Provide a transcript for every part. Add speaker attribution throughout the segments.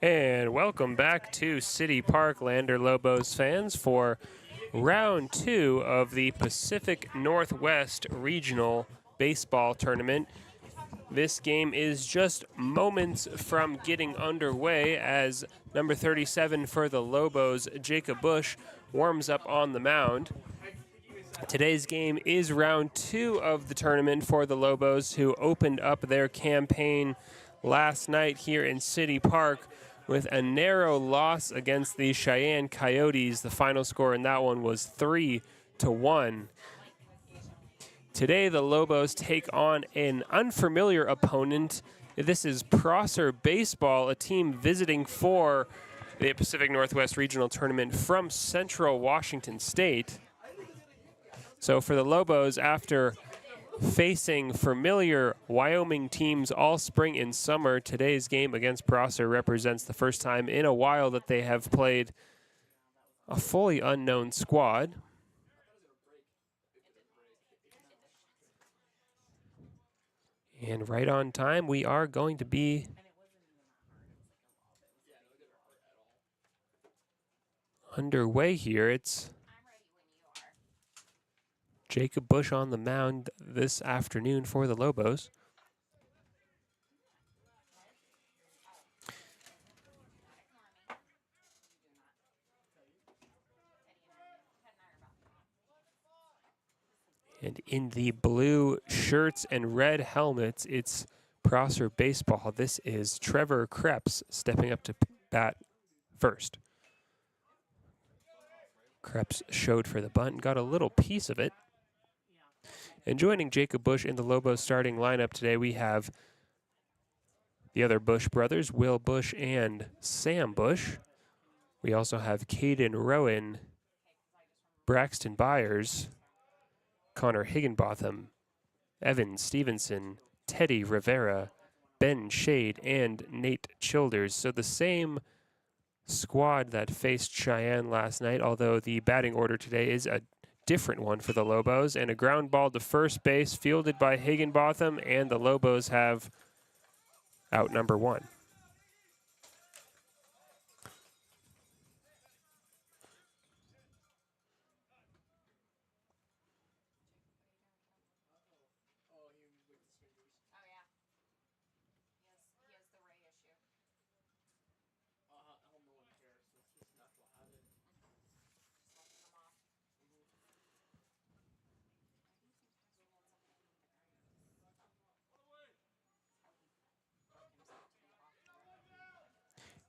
Speaker 1: And welcome back to City Park, Lander Lobos fans, for round 2 of the Pacific Northwest Regional Baseball Tournament. This game is just moments from getting underway as number 37 for the Lobos, Jacob Bush, warms up on the mound. Today's game is round 2 of the tournament for the Lobos, who opened up their campaign last night here in City Park with a narrow loss against the Cheyenne Coyotes. The final score in that one was 3-1. Today, the Lobos take on an unfamiliar opponent. This is Prosser Baseball, a team visiting for the Pacific Northwest Regional Tournament from Central Washington State. So for the Lobos, after facing familiar Wyoming teams all spring and summer, today's game against Prosser represents the first time in a while that they have played a fully unknown squad. And right on time, we are going to be underway here. It's Jacob Bush on the mound this afternoon for the Lobos. And in the blue shirts and red helmets, it's Prosser Baseball. This is Trevor Krebs stepping up to bat first. Krebs showed for the bunt and got a little piece of it. And joining Jacob Bush in the Lobos starting lineup today, we have the other Bush brothers, Will Bush and Sam Bush. We also have Caden Rowan, Braxton Byers, Connor Higginbotham, Evan Stevenson, Teddy Rivera, Ben Shade, and Nate Childers. So the same squad that faced Cheyenne last night, although the batting order today is a different one for the Lobos. And a ground ball to first base fielded by Higginbotham, and the Lobos have out number one.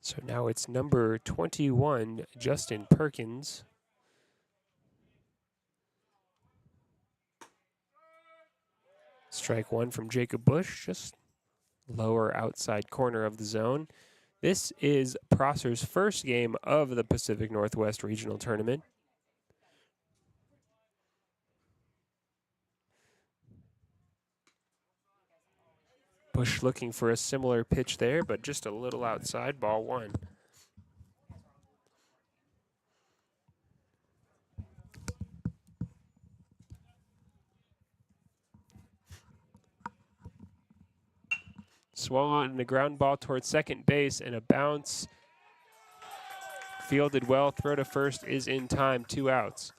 Speaker 1: So now it's number 21, Justin Perkins. Strike one from Jacob Bush, just lower outside corner of the zone. This is Prosser's first game of the Pacific Northwest Regional Tournament. Bush looking for a similar pitch there, but just a little outside, ball one. Swung on the ground ball towards second base and a bounce. Fielded well, throw to first is in time, 2 outs.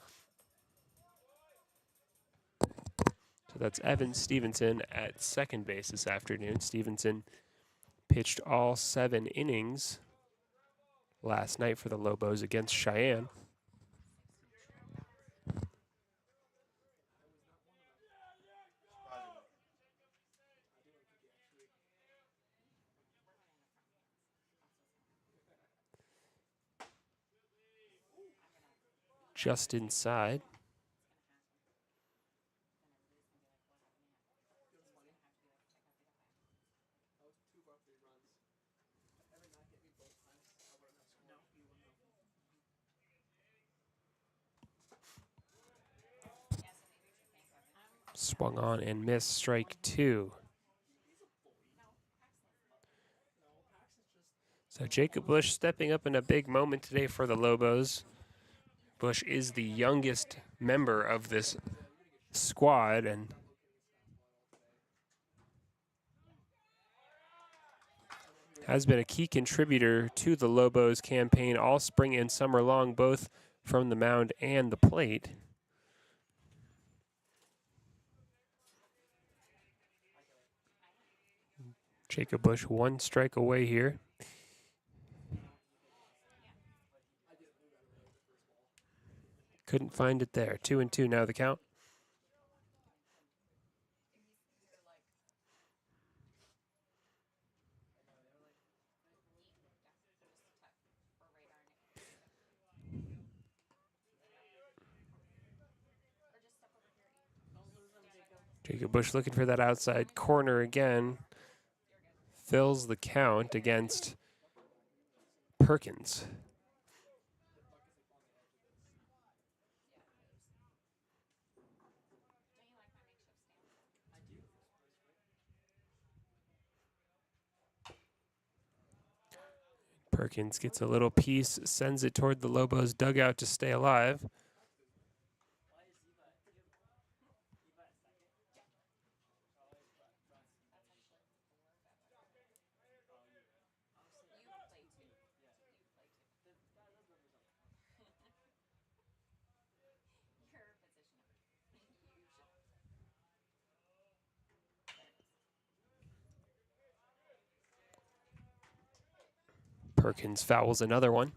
Speaker 1: So that's Evan Stevenson at second base this afternoon. Stevenson pitched all 7 innings last night for the Lobos against Cheyenne. Just inside. Swung on and missed, strike 2. So Jacob Bush stepping up in a big moment today for the Lobos. Bush is the youngest member of this squad, and has been a key contributor to the Lobos campaign all spring and summer long, both from the mound and the plate. Jacob Bush 1 strike away here. Couldn't find it there. 2-2 now the count. Jacob Bush looking for that outside corner again. Fills the count against Perkins. Perkins gets a little piece, sends it toward the Lobos dugout to stay alive. Perkins fouls another one.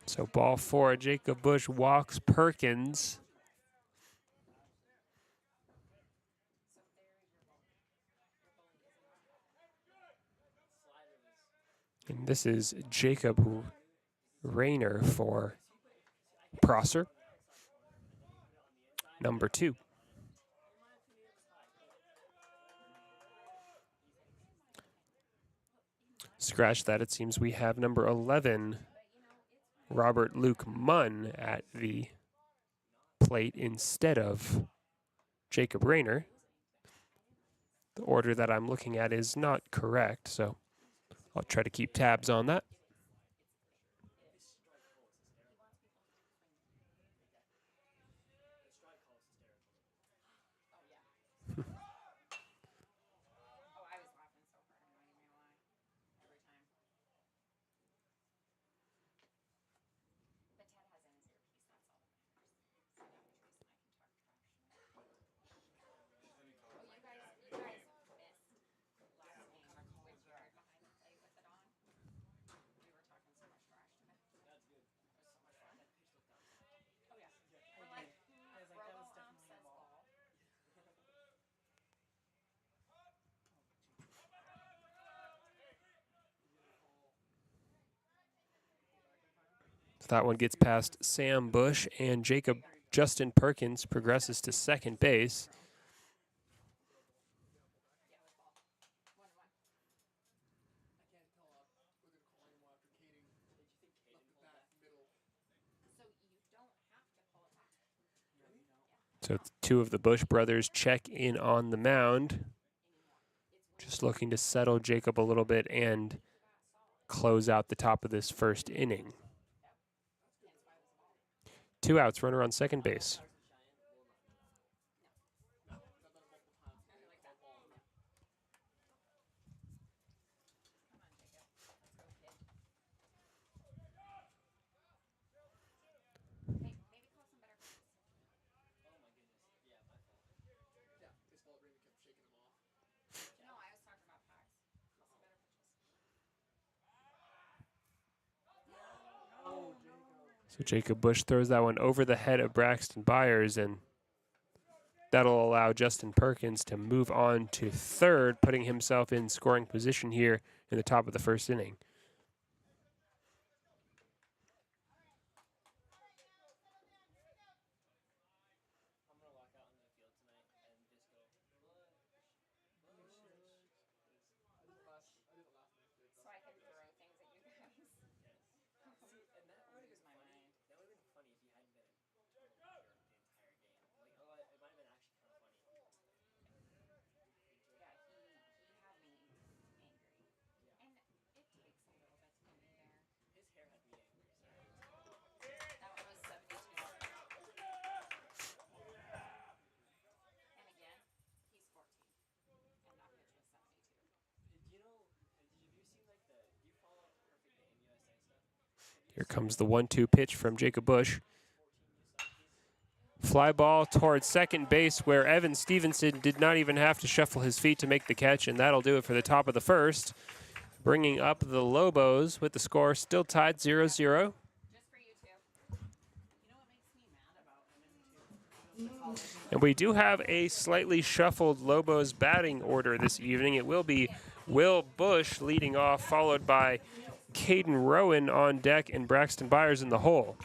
Speaker 1: So ball 4, Jacob Bush walks Perkins. And this is Jacob Rayner for Prosser, number 2. Scratch that, it seems we have number 11, Robert Luke Munn, at the plate instead of Jacob Rayner. The order that I'm looking at is not correct, so I'll try to keep tabs on that. That one gets past Sam Bush, and Justin Perkins progresses to second base. So 2 of the Bush brothers check in on the mound. Just looking to settle Jacob a little bit and close out the top of this first inning. 2 outs, runner on second base. So Jacob Bush throws that one over the head of Braxton Byers, and that'll allow Justin Perkins to move on to third, putting himself in scoring position here in the top of the first inning. Here comes the 1-2 pitch from Jacob Bush. Fly ball towards second base, where Evan Stevenson did not even have to shuffle his feet to make the catch, and that'll do it for the top of the first. Bringing up the Lobos with the score still tied 0-0. And we do have a slightly shuffled Lobos batting order this evening. It will be Will Bush leading off, followed by Caden Rowan on deck and Braxton Byers in the hole.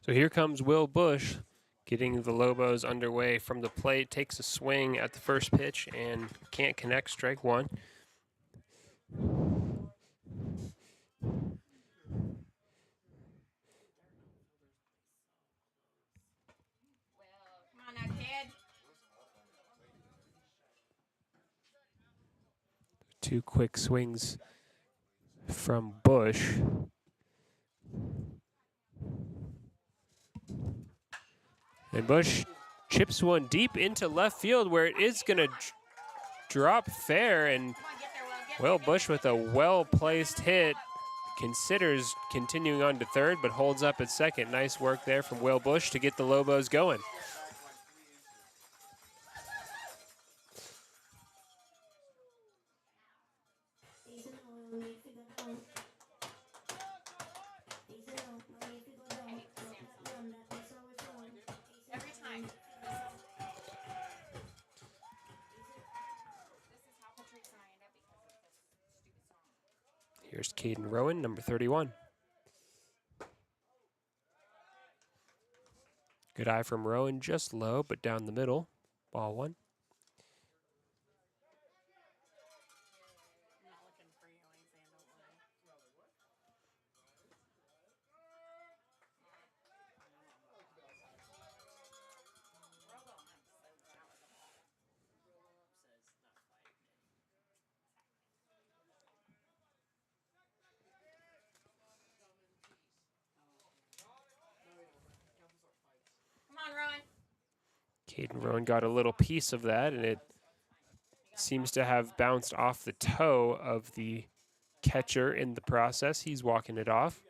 Speaker 1: So here comes Will Bush getting the Lobos underway from the plate. Takes a swing at the first pitch and can't connect, strike one. Two quick swings from Bush. And Bush chips one deep into left field where it is going to drop fair. And Will Bush with a well-placed hit considers continuing on to third, but holds up at second. Nice work there from Will Bush to get the Lobos going. Here's Caden Rowan, number 31. Good eye from Rowan, just low, but down the middle. Ball one. Caden Rowan got a little piece of that, and it seems to have bounced off the toe of the catcher in the process. He's walking it off.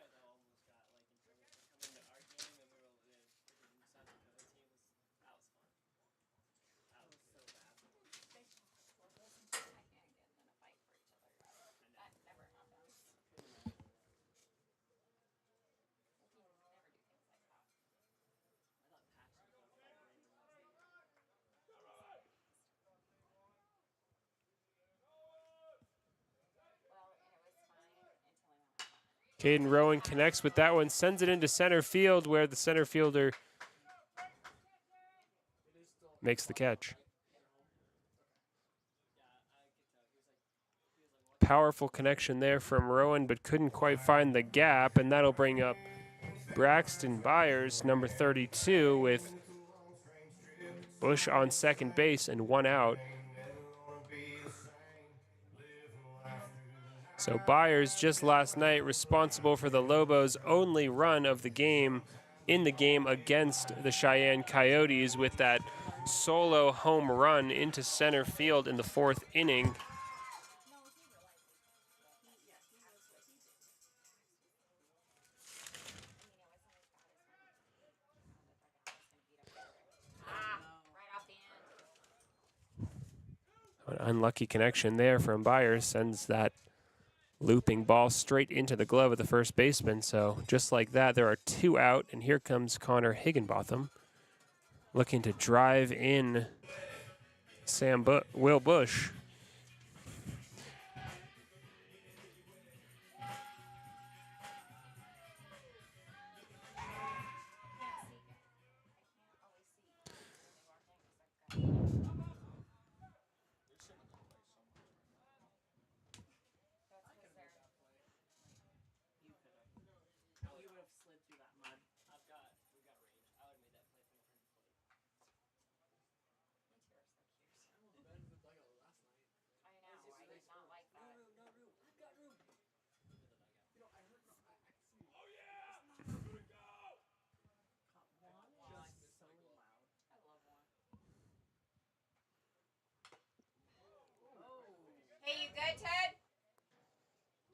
Speaker 1: Caden Rowan connects with that one, sends it into center field where the center fielder makes the catch. Powerful connection there from Rowan, but couldn't quite find the gap, and that'll bring up Braxton Byers, number 32, with Bush on second base and one out. So Byers just last night responsible for the Lobos' only run of the game in the game against the Cheyenne Coyotes with that solo home run into center field in the fourth inning. An unlucky connection there from Byers sends that looping ball straight into the glove of the first baseman. So just like that, there are two out, and here comes Connor Higginbotham looking to drive in Will Bush.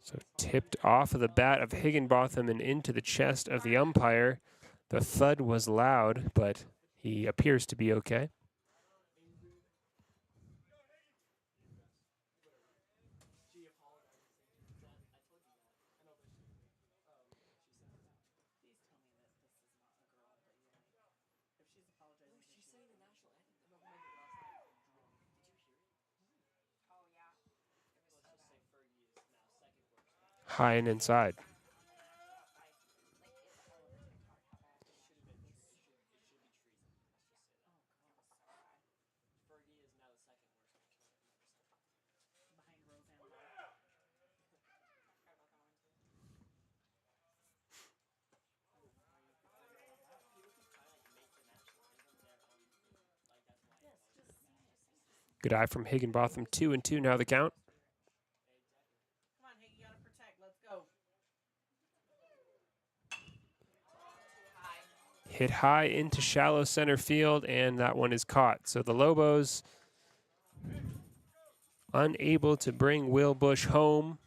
Speaker 1: So tipped off of the bat of Higginbotham and into the chest of the umpire. The thud was loud, but he appears to be okay. High and inside. Good eye from Higginbotham, 2-2 now the count.
Speaker 2: Come on, Higgy, you gotta protect. Let's go.
Speaker 1: Hit high into shallow center field, and that one is caught. So the Lobos unable to bring Will Bush home.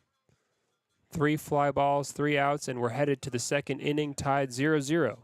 Speaker 1: 3 fly balls, 3 outs, and we're headed to the second inning, tied 0-0.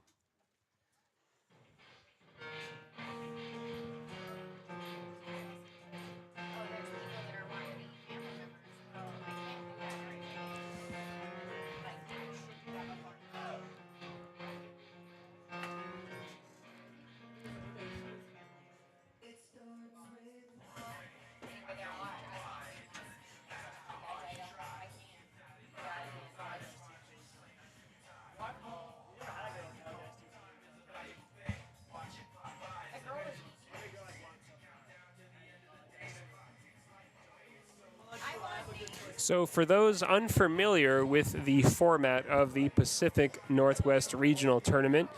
Speaker 1: So for those unfamiliar with the format of the Pacific Northwest Regional Tournament,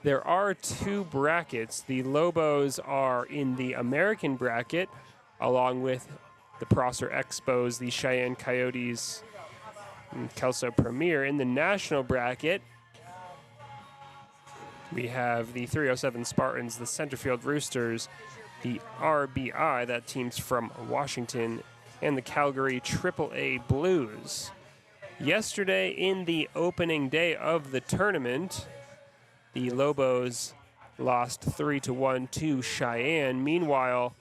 Speaker 1: there are 2 brackets. The Lobos are in the American bracket, along with the Prosser Expos, the Cheyenne Coyotes, and Kelso Premier. In the national bracket, we have the 307 Spartans, the Centerfield Roosters, the RBI, that team's from Washington, and the Calgary AAA Blues. Yesterday, in the opening day of the tournament, the Lobos lost 3-1 to Cheyenne. Meanwhile,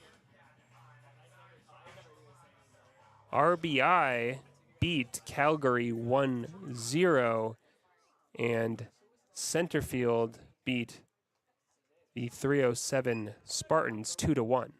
Speaker 1: RBI beat Calgary 1-0, and Centerfield beat the 307 Spartans 2-1.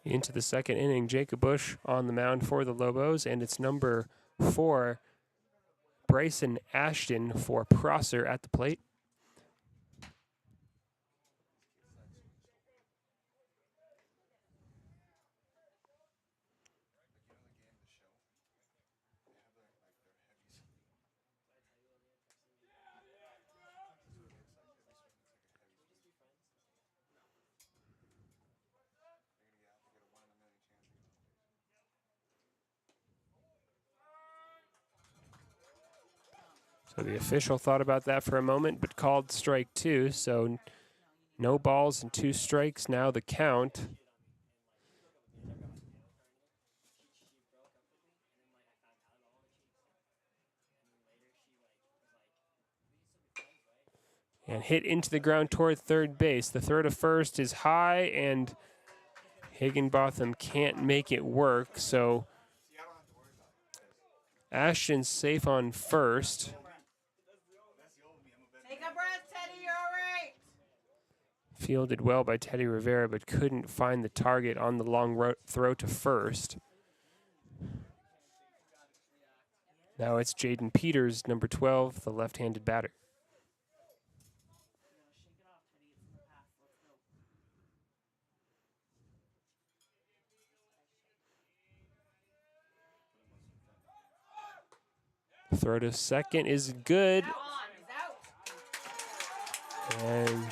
Speaker 1: into the second inning. Jacob Bush on the mound for the Lobos, and it's number 4, Bryson Ashton for Prosser at the plate. So the official thought about that for a moment, but called strike 2. So no balls and 2 strikes. Now the count. And hit into the ground toward third base. The throw to first is high, and Higginbotham can't make it work. So Ashton's safe on first.
Speaker 2: Take a breath, Teddy. You're all right.
Speaker 1: Fielded well by Teddy Rivera, but couldn't find the target on the long throw to first. Now it's Jaden Peters, number 12, the left-handed batter. Throw to second is good. And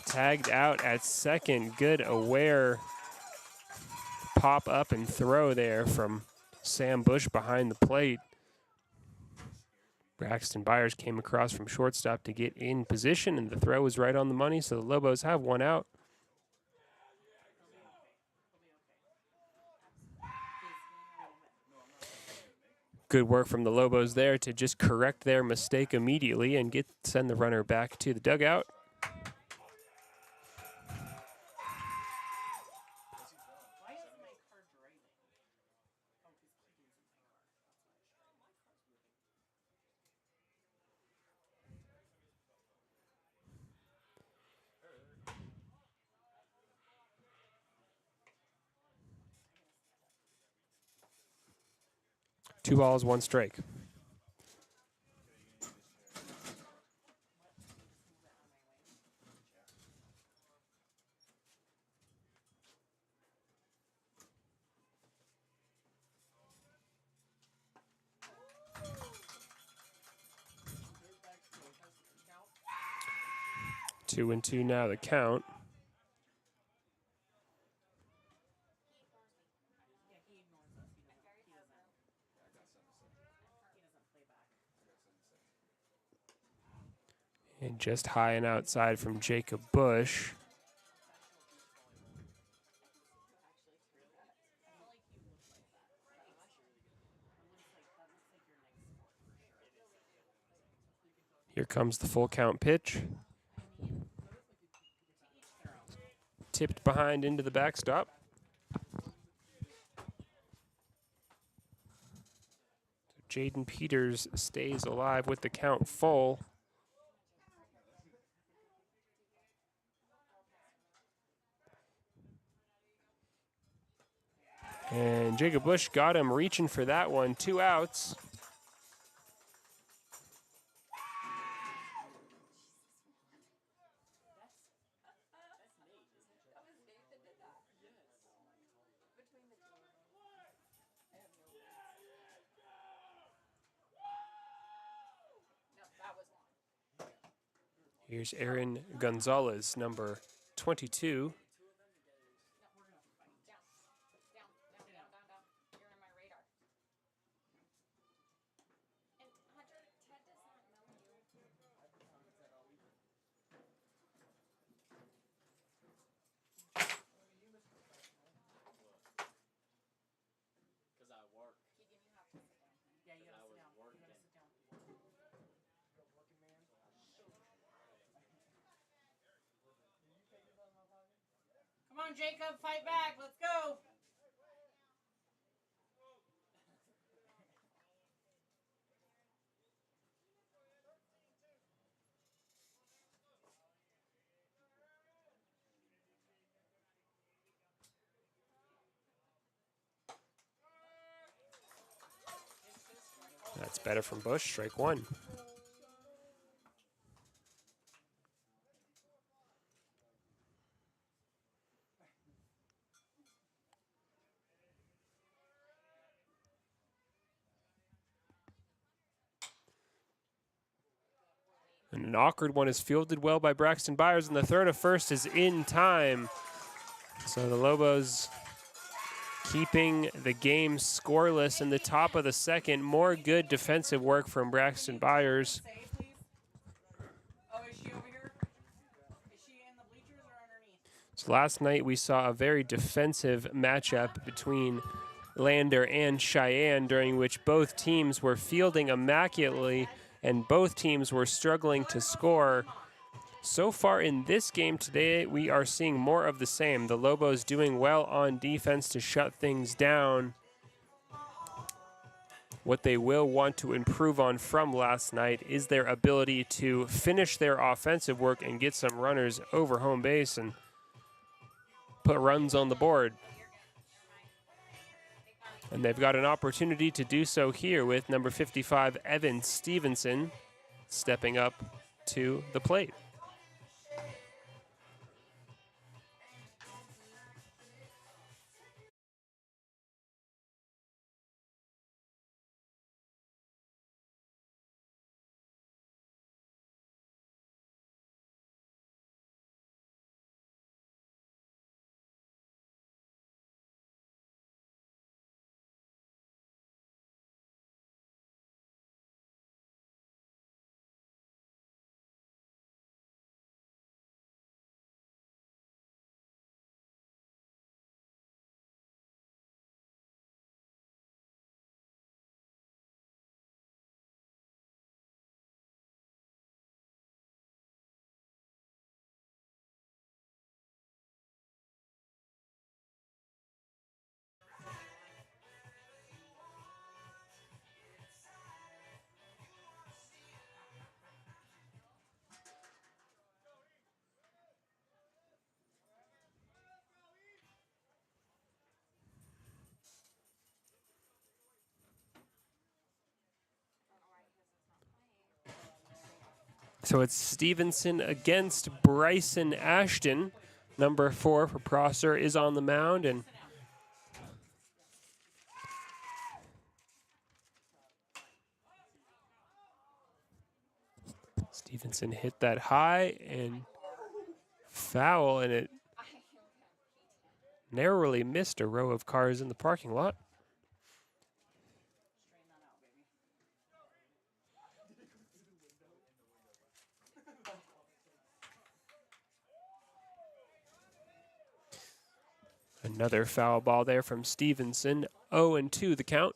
Speaker 1: tagged out at second. Good aware pop up and throw there from Sam Bush behind the plate. Braxton Byers came across from shortstop to get in position, and the throw was right on the money, so the Lobos have one out. Good work from the Lobos there to just correct their mistake immediately and send the runner back to the dugout. Two balls, one strike. Two and two now the count. And just high and outside from Jacob Bush. Here comes the full count pitch. Tipped behind into the backstop. Jaden Peters stays alive with the count full. And Jacob Bush got him reaching for that one. 2 outs. Here's Aaron Gonzalez, number 22.
Speaker 2: Come on, Jacob, fight back. Let's go.
Speaker 1: That's better from Bush, strike one. And an awkward one is fielded well by Braxton Byers, and the throw to first is in time. So the Lobos keeping the game scoreless in the top of the second. More good defensive work from Braxton Byers.
Speaker 2: Say, please. Oh, is she over here? Is she in the bleachers or underneath?
Speaker 1: So last night we saw a very defensive matchup between Lander and Cheyenne, during which both teams were fielding immaculately and both teams were struggling to score. So far in this game today, we are seeing more of the same. The Lobos doing well on defense to shut things down. What they will want to improve on from last night is their ability to finish their offensive work and get some runners over home base and put runs on the board. And they've got an opportunity to do so here with number 55, Evan Stevenson, stepping up to the plate. So it's Stevenson against Bryson Ashton. Number 4 for Prosser is on the mound, and Stevenson hit that high and foul, and it narrowly missed a row of cars in the parking lot. Another foul ball there from Stevenson. 0-2 the count.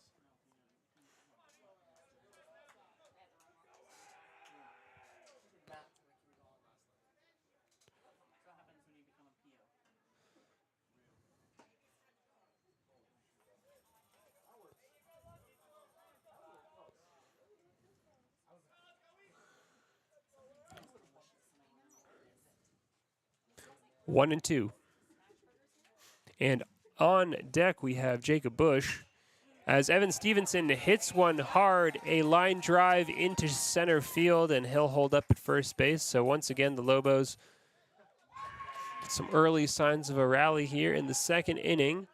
Speaker 1: One and two. And on deck we have Jacob Bush as Evan Stevenson hits one hard, a line drive into center field, and he'll hold up at first base. So once again, the Lobos, some early signs of a rally here in the second inning.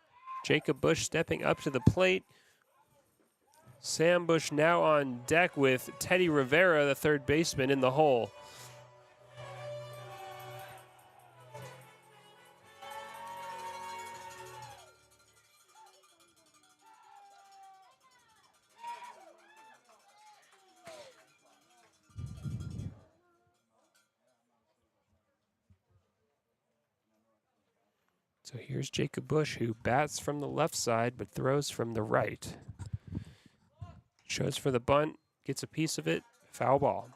Speaker 1: Jacob Bush stepping up to the plate. Sam Bush now on deck with Teddy Rivera, the third baseman, in the hole. So here's Jacob Bush, who bats from the left side but throws from the right. Shows for the bunt, gets a piece of it, foul ball.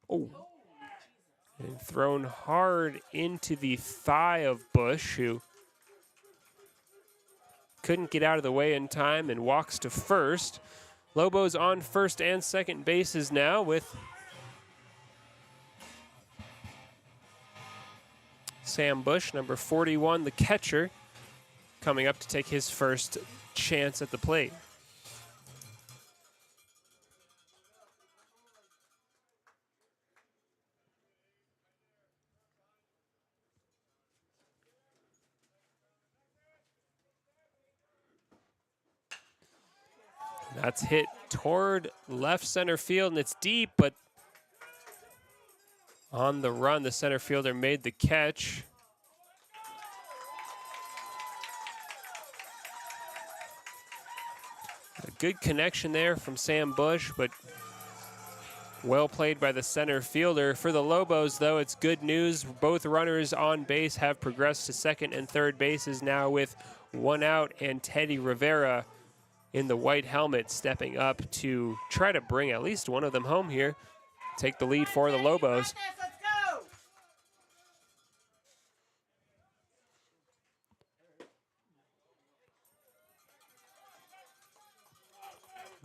Speaker 1: Oh. And thrown hard into the thigh of Bush, who couldn't get out of the way in time and walks to first. Lobos on first and second bases now with Sam Bush, number 41, the catcher, coming up to take his first chance at the plate. That's hit toward left center field, and it's deep, but on the run, the center fielder made the catch. A good connection there from Sam Bush, but well played by the center fielder. For the Lobos, though, it's good news. Both runners on base have progressed to second and third bases now with one out, and Teddy Rivera in the white helmet stepping up to try to bring at least one of them home here. Take the lead for the Lobos.
Speaker 2: Let's go!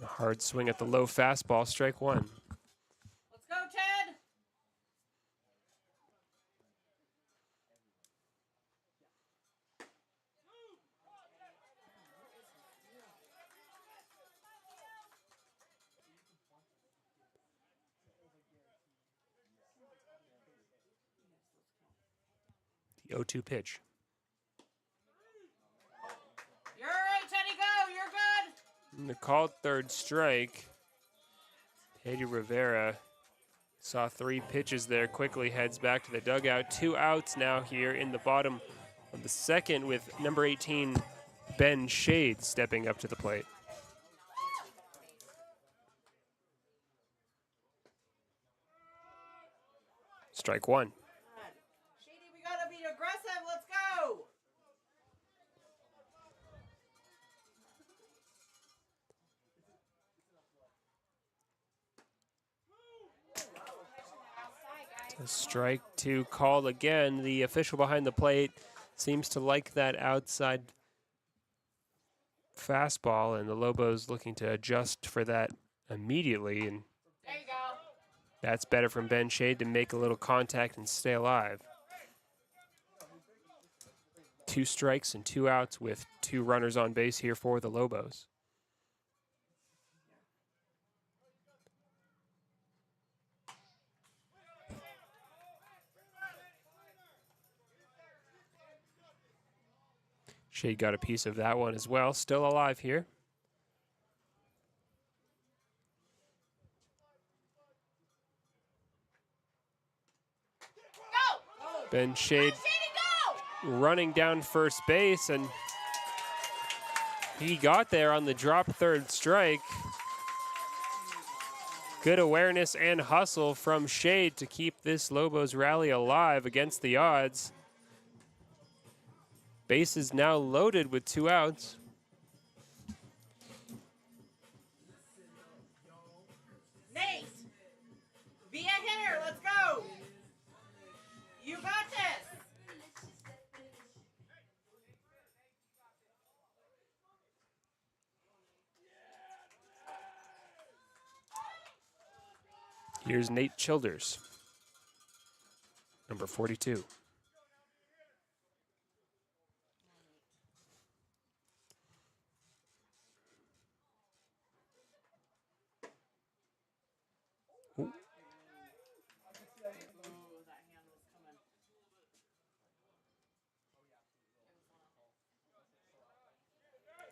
Speaker 1: A hard swing at the low fastball, strike one.
Speaker 2: Let's go, Ted!
Speaker 1: The 0-2 pitch.
Speaker 2: You're all right, Teddy, go! You're good!
Speaker 1: And the called third strike. Teddy Rivera saw 3 pitches there, quickly heads back to the dugout. 2 outs now here in the bottom of the second with number 18, Ben Shade, stepping up to the plate. Strike one.
Speaker 2: Shady, we gotta be aggressive. Let's go!
Speaker 1: A strike two called again. The official behind the plate seems to like that outside fastball, and the Lobos looking to adjust for that immediately. And
Speaker 2: There you go.
Speaker 1: that's better from Ben Shade to make a little contact and stay alive. 2 strikes and 2 outs with 2 runners on base here for the Lobos. Shade got a piece of that one as well. Still alive here.
Speaker 2: Go!
Speaker 1: Ben Shade
Speaker 2: Shady, go!
Speaker 1: running down first base, and he got there on the drop third strike. Good awareness and hustle from Shade to keep this Lobos rally alive against the odds. Base is now loaded with 2 outs.
Speaker 2: Nate! Be a hitter. Let's go! You got this!
Speaker 1: Here's Nate Childers, number 42.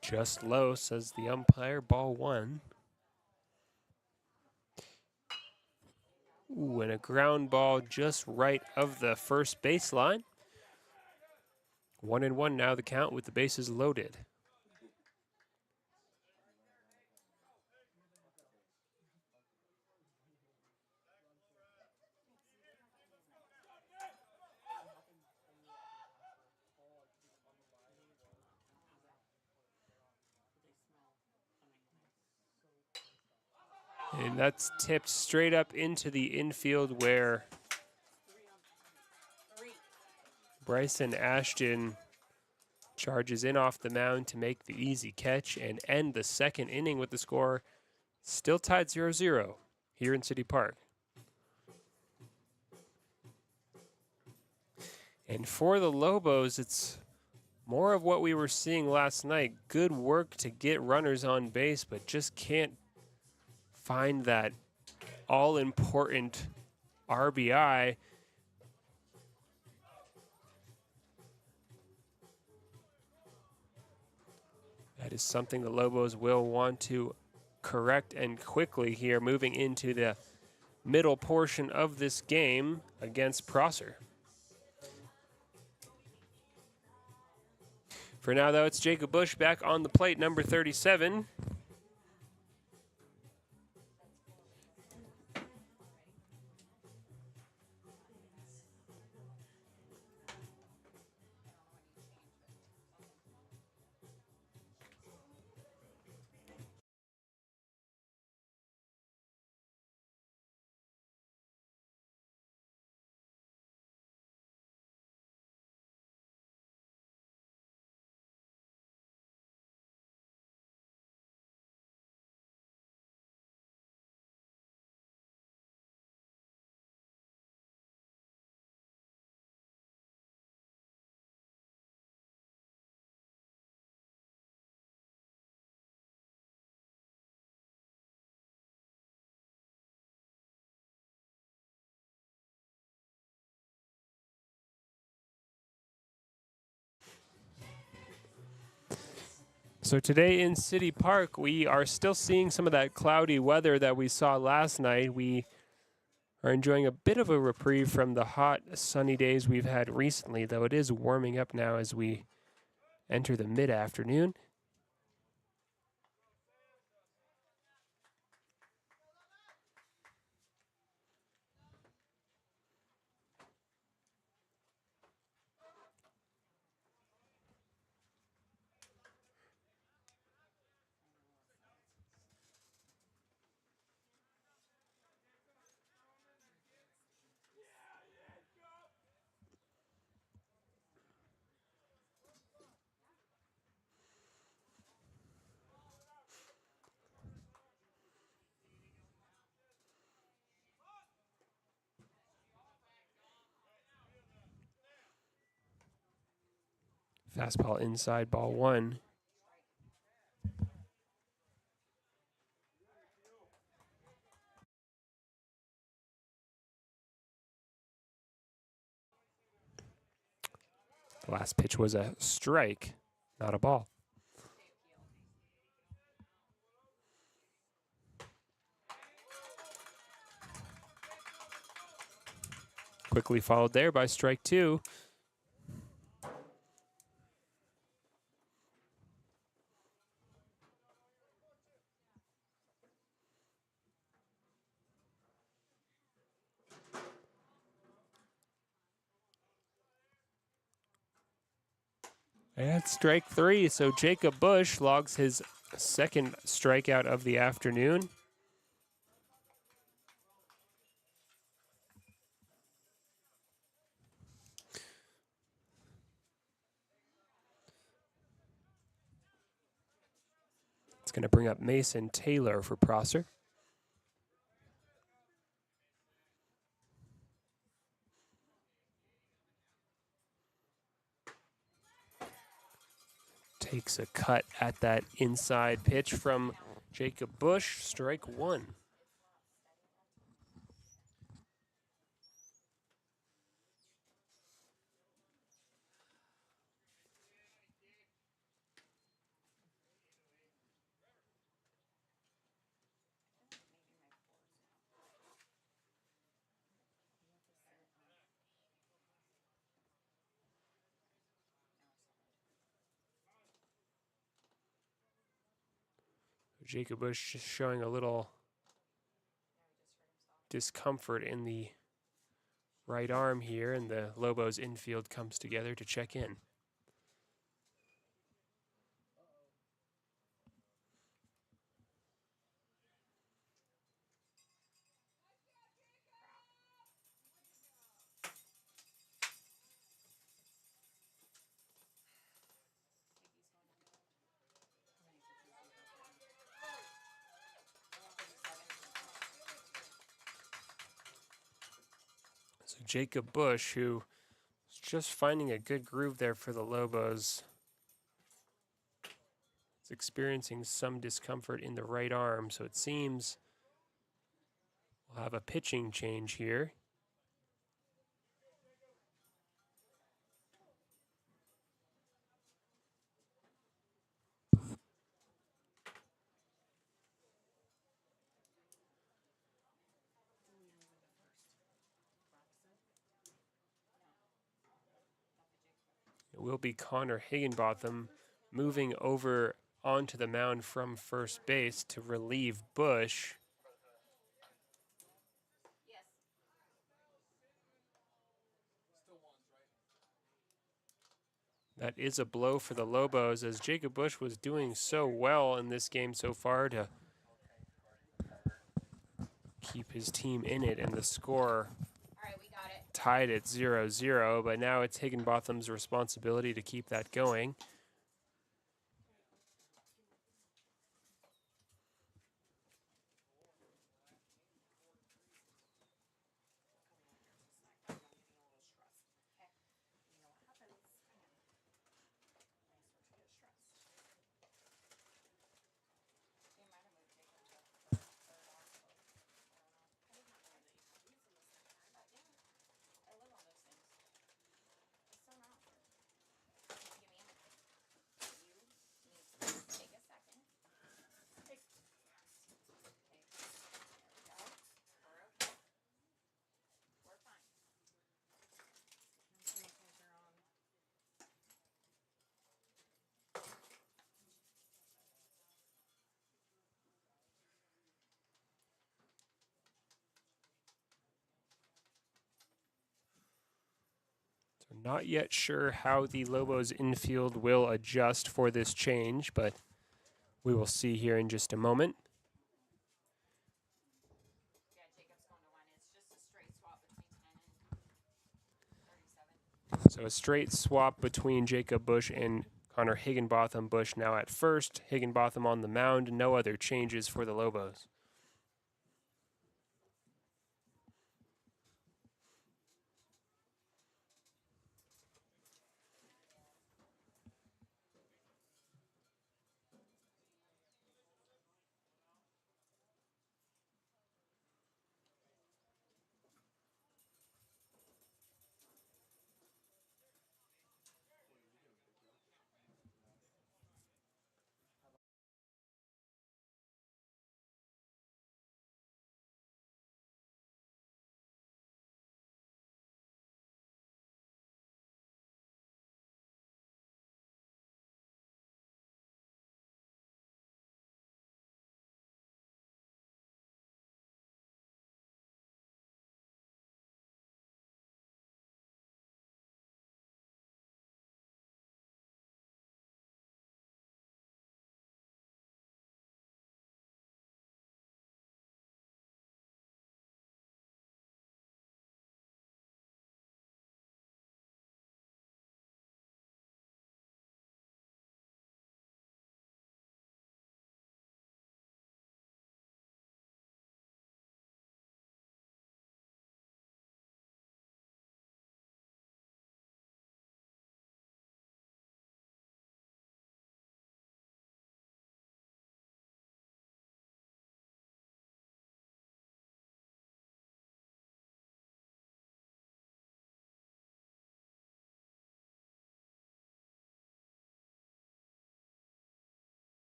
Speaker 1: Just low, says the umpire, ball 1. Ooh, and a ground ball just right of the first baseline. 1-1 now the count with the bases loaded. And that's tipped straight up into the infield where Bryson Ashton charges in off the mound to make the easy catch and end the second inning with the score still tied 0-0 here in City Park. And for the Lobos, it's more of what we were seeing last night. Good work to get runners on base, but just can't find that all-important RBI. That is something the Lobos will want to correct and quickly here, moving into the middle portion of this game against Prosser. For now, though, it's Jacob Bush back on the plate, number 37. So today in City Park, we are still seeing some of that cloudy weather that we saw last night. We are enjoying a bit of a reprieve from the hot, sunny days we've had recently, though it is warming up now as we enter the mid-afternoon. Fastball inside, ball one. The last pitch was a strike, not a ball. Quickly followed there by strike two. And strike three, so Jacob Bush logs his second strikeout of the afternoon. It's going to bring up Mason Taylor for Prosser. Takes a cut at that inside pitch from Jacob Bush, strike one. Jacob Bush just showing a little discomfort in the right arm here, and the Lobos infield comes together to check in. Jacob Bush, who is just finding a good groove there for the Lobos. He's experiencing some discomfort in the right arm, so it seems we'll have a pitching change here. It will be Connor Higginbotham moving over onto the mound from first base to relieve Bush. That is a blow for the Lobos, as Jacob Bush was doing so well in this game so far to keep his team in it, and the score tied at 0-0, but now it's Higginbotham's responsibility to keep that going. Not yet sure how the Lobos infield will adjust for this change, but we will see here in just a moment. So a straight swap between Jacob Bush and Connor Higginbotham. Bush now at first, Higginbotham on the mound, no other changes for the Lobos.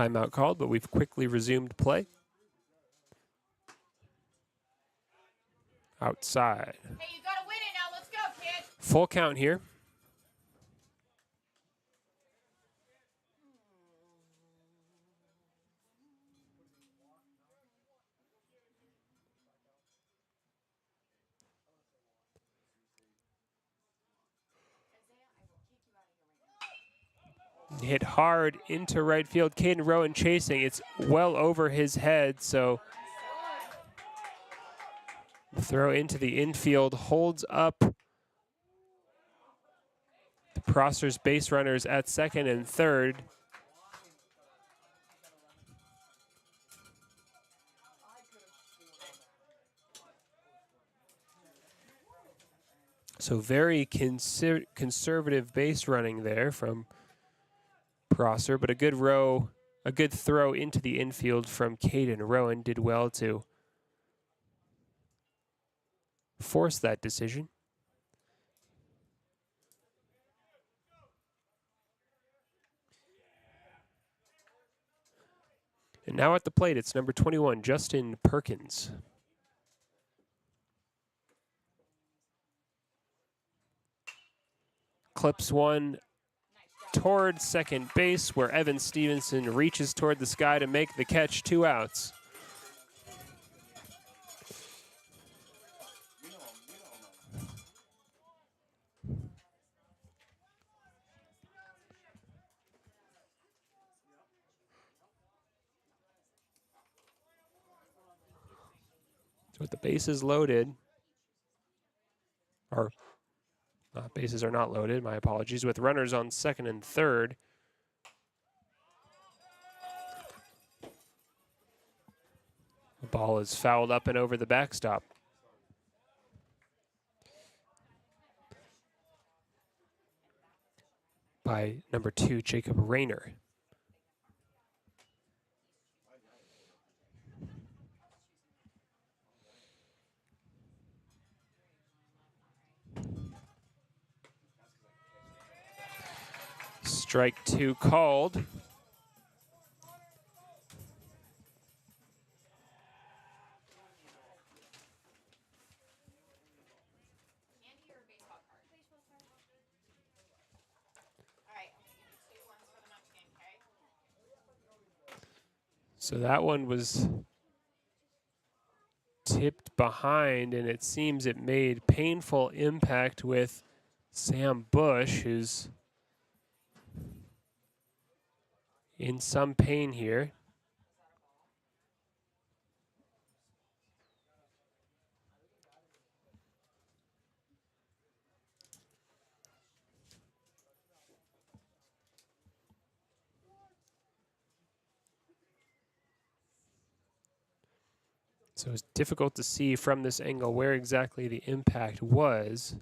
Speaker 1: timeout called, but we've quickly resumed play. Outside.
Speaker 2: Hey, you gotta win it now. Let's go, kid.
Speaker 1: Full count here. Hit hard into right field. Caden Rowan chasing. It's well over his head, so the throw into the infield holds up the Prosser's base runners at second and third. So very conservative base running there from Prosser, but a good throw into the infield from Caden Rowan did well to force that decision. And now at the plate, it's number 21, Justin Perkins. Clips one toward second base, where Evan Stevenson reaches toward the sky to make the catch. 2 outs. So with the bases loaded, or bases are not loaded, my apologies, with runners on second and third. The ball is fouled up and over the backstop. By number 2, Jacob Rayner. Strike 2 called. So that one was tipped behind, and it seems it made painful impact with Sam Bush, who's in some pain here. So it's difficult to see from this angle where exactly the impact was.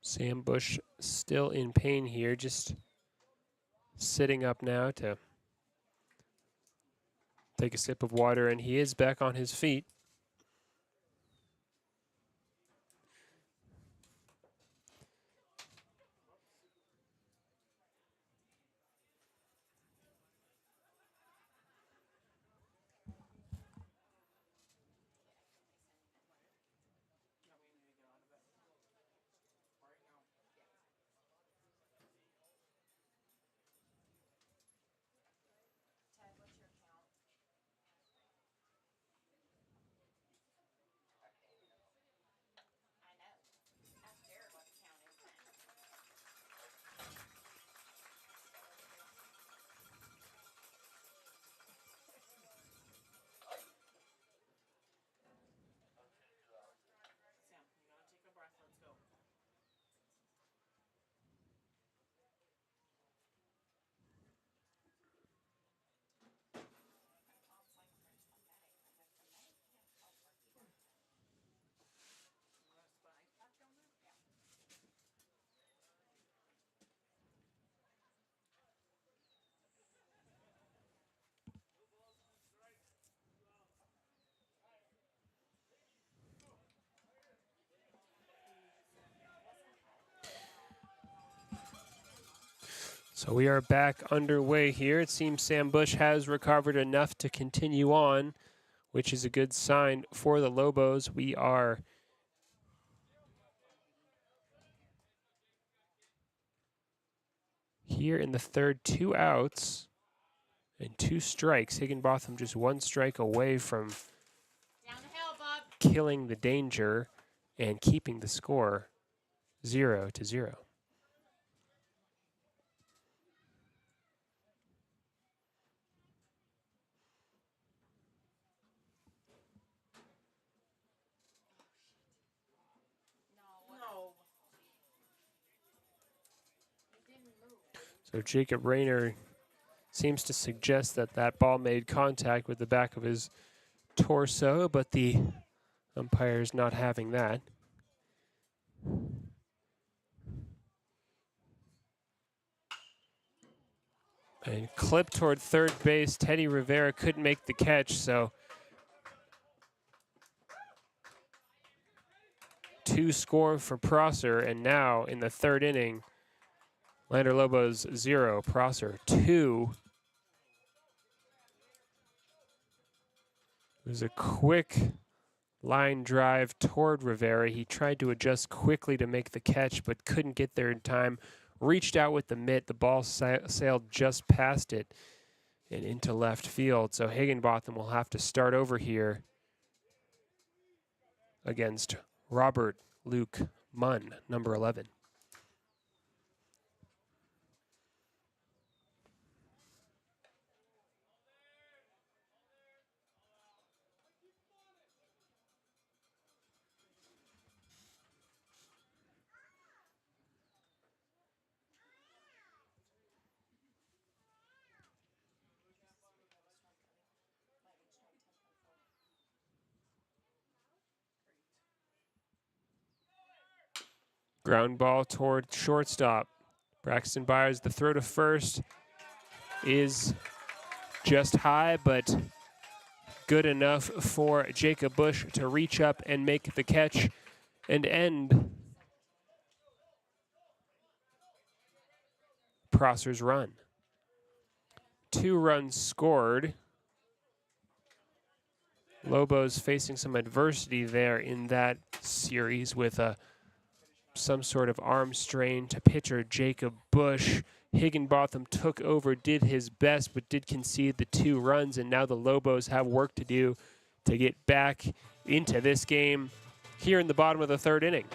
Speaker 1: Sam Bush still in pain here, just sitting up now to take a sip of water, and he is back on his feet. So we are back underway here. It seems Sam Bush has recovered enough to continue on, which is a good sign for the Lobos. We are here in the third, 2 outs and 2 strikes. Higginbotham just 1 strike away from killing the danger and keeping the score 0-0. So Jacob Rayner seems to suggest that that ball made contact with the back of his torso, but the umpire's not having that. And clip toward third base. Teddy Rivera couldn't make the catch, so 2 score for Prosser, and now in the third inning, Lander Lobos 0, Prosser 2. It was a quick line drive toward Rivera. He tried to adjust quickly to make the catch, but couldn't get there in time. Reached out with the mitt. The ball sailed just past it and into left field. So Higginbotham will have to start over here against Robert Luke Munn, number 11. Ground ball toward shortstop. Braxton Byers, the throw to first is just high, but good enough for Jacob Bush to reach up and make the catch and end Prosser's run. 2 runs scored. Lobos facing some adversity there in that series with some sort of arm strain to pitcher Jacob Bush. Higginbotham took over, did his best, but did concede the 2 runs, and now the Lobos have work to do to get back into this game here in the bottom of the third inning.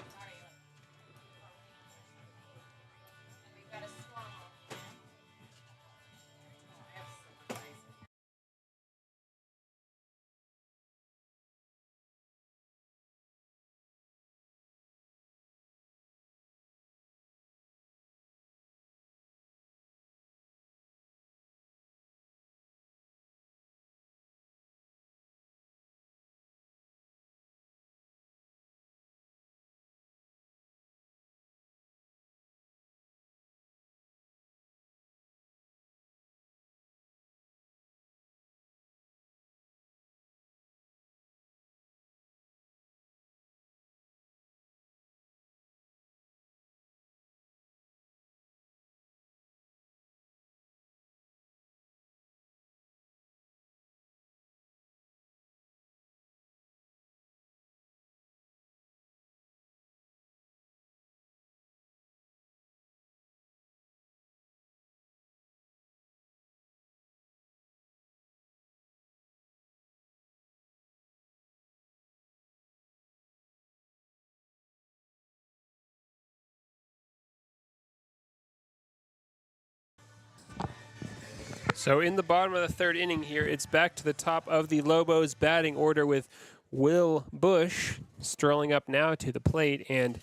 Speaker 1: So in the bottom of the third inning here, it's back to the top of the Lobos batting order with Will Bush strolling up now to the plate and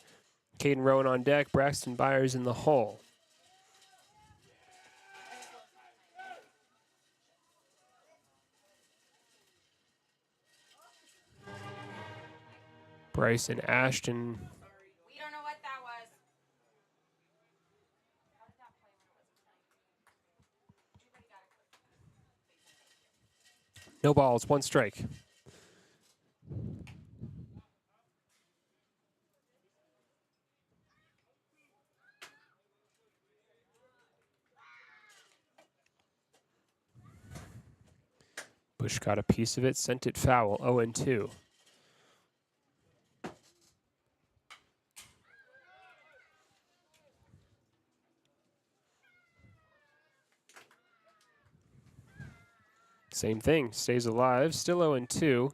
Speaker 1: Caden Rowan on deck, Braxton Byers in the hole. Bryson Ashton.
Speaker 3: We don't know what that was.
Speaker 1: No balls, 1 strike. Bush got a piece of it, sent it foul, 0-2. Same thing, stays alive, still 0-2.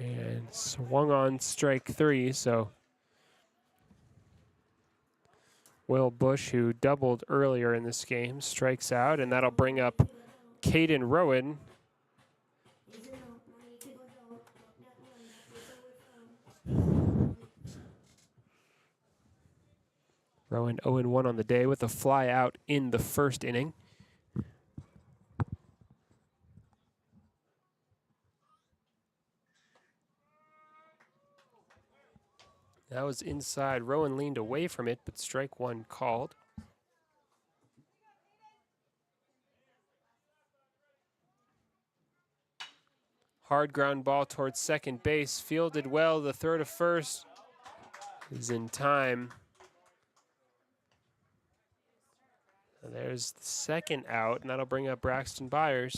Speaker 1: And swung on strike 3, so Will Bush, who doubled earlier in this game, strikes out, and that'll bring up Caden Rowan. Rowan 0-1 on the day with a fly out in the first inning. That was inside. Rowan leaned away from it, but strike 1 called. Hard ground ball towards second base. Fielded well. The throw to first is in time. And there's the second out, and that'll bring up Braxton Byers.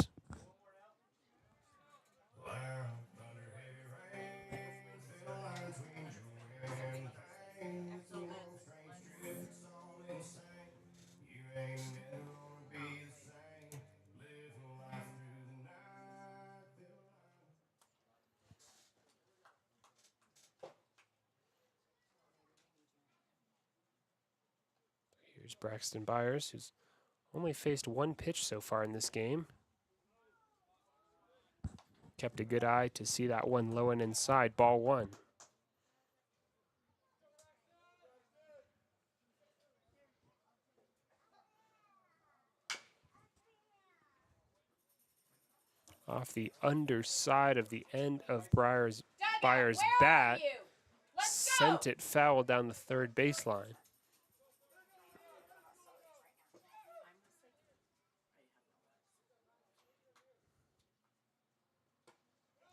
Speaker 1: Here's Braxton Byers, who's only faced 1 pitch so far in this game. Kept a good eye to see that one low and inside, ball 1. Off the underside of the end of Byers' bat, sent it foul down the third baseline.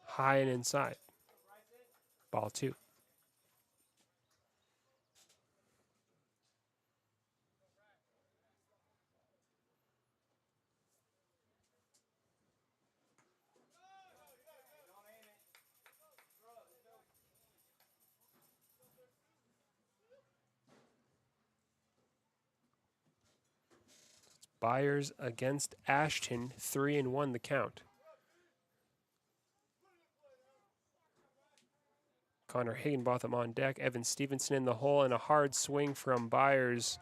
Speaker 1: High and inside. Ball 2. Byers against Ashton, 3-1 the count. Connor Higginbotham on deck. Evan Stevenson in the hole, and a hard swing from Byers.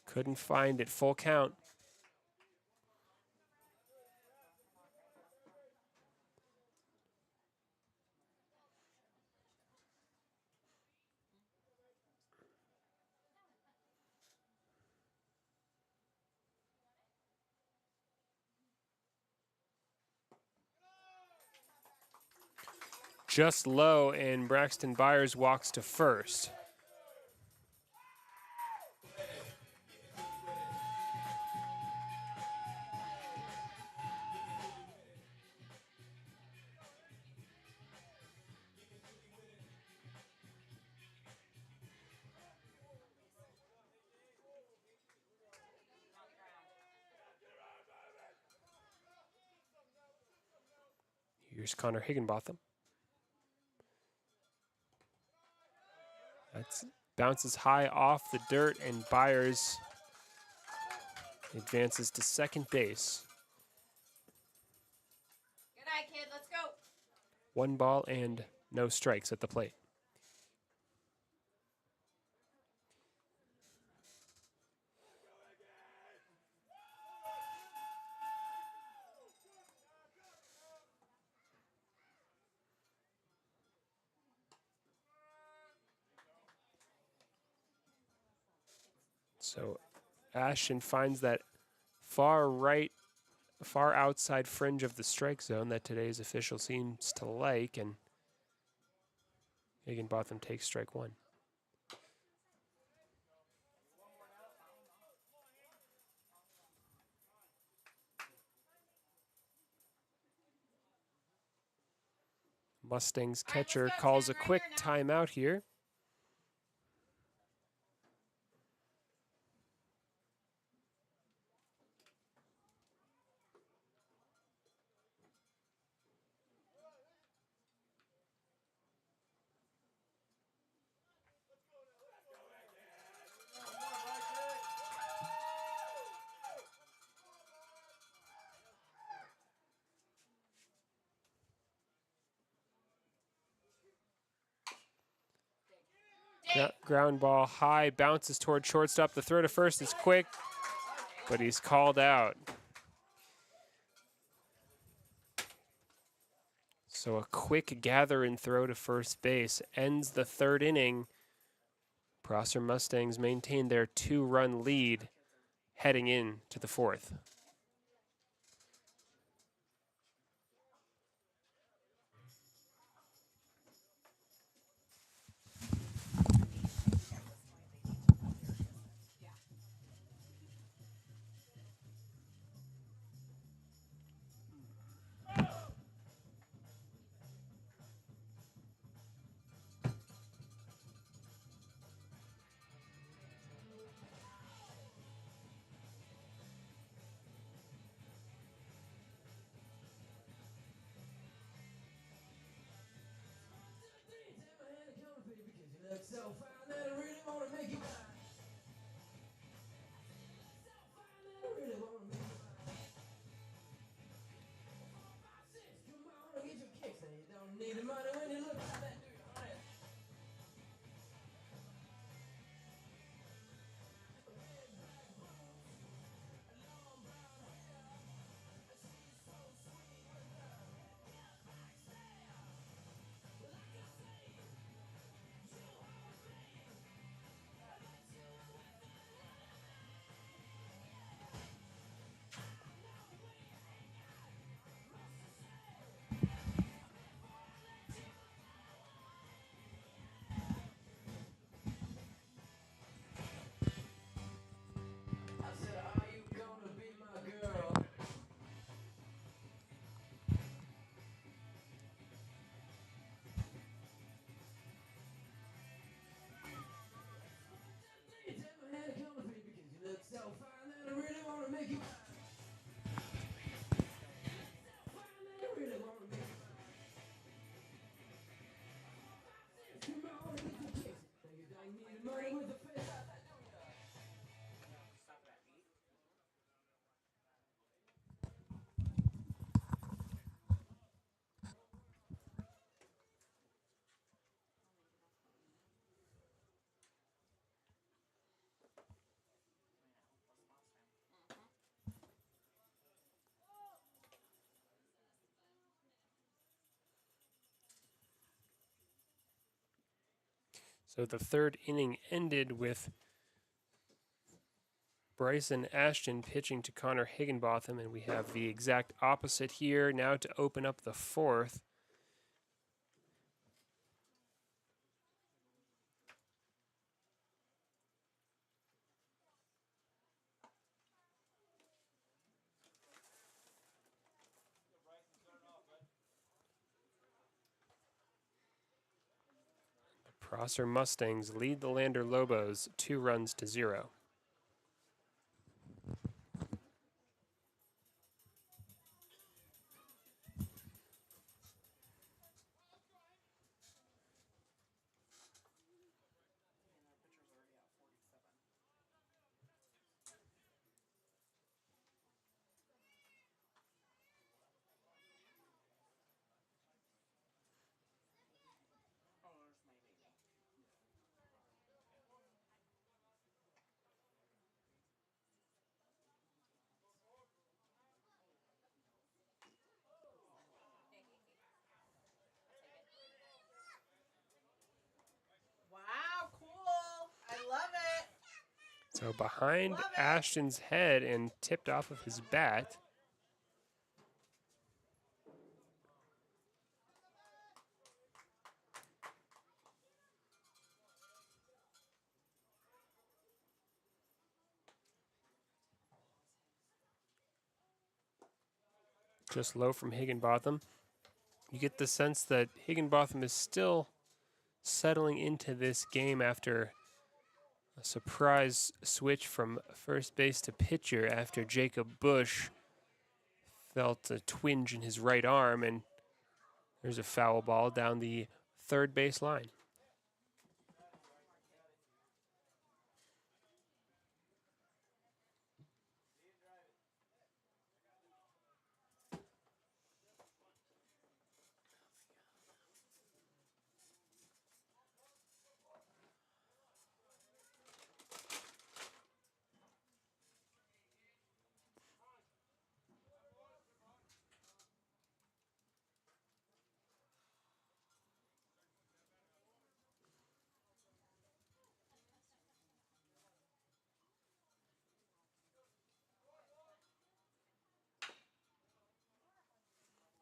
Speaker 1: Couldn't find it. Full count. Just low, and Braxton Byers walks to first. Here's Connor Higginbotham. That bounces high off the dirt, and Byers advances to second base.
Speaker 3: Good night, kid. Let's go.
Speaker 1: 1 ball and no strikes at the plate. So Ashton finds that far outside fringe of the strike zone that today's official seems to like, and Higginbotham takes strike 1. Mustangs
Speaker 3: All right, let's
Speaker 1: catcher
Speaker 3: go,
Speaker 1: calls a
Speaker 3: stand right
Speaker 1: quick
Speaker 3: here now.
Speaker 1: timeout here. Ground ball high, bounces toward shortstop. The throw to first is quick, but he's called out. So a quick gather and throw to first base ends the third inning. Prosser Mustangs maintain their 2-run lead heading in to the fourth. So the third inning ended with Bryson Ashton pitching to Connor Higginbotham, and we have the exact opposite here now to open up the fourth. Prosser Mustangs lead the Lander Lobos 2-0.
Speaker 2: Wow, cool. I love it.
Speaker 1: So behind
Speaker 2: Love it.
Speaker 1: Ashton's head and tipped off of his bat. Just low from Higginbotham. You get the sense that Higginbotham is still settling into this game after a surprise switch from first base to pitcher after Jacob Bush felt a twinge in his right arm, and there's a foul ball down the third base line.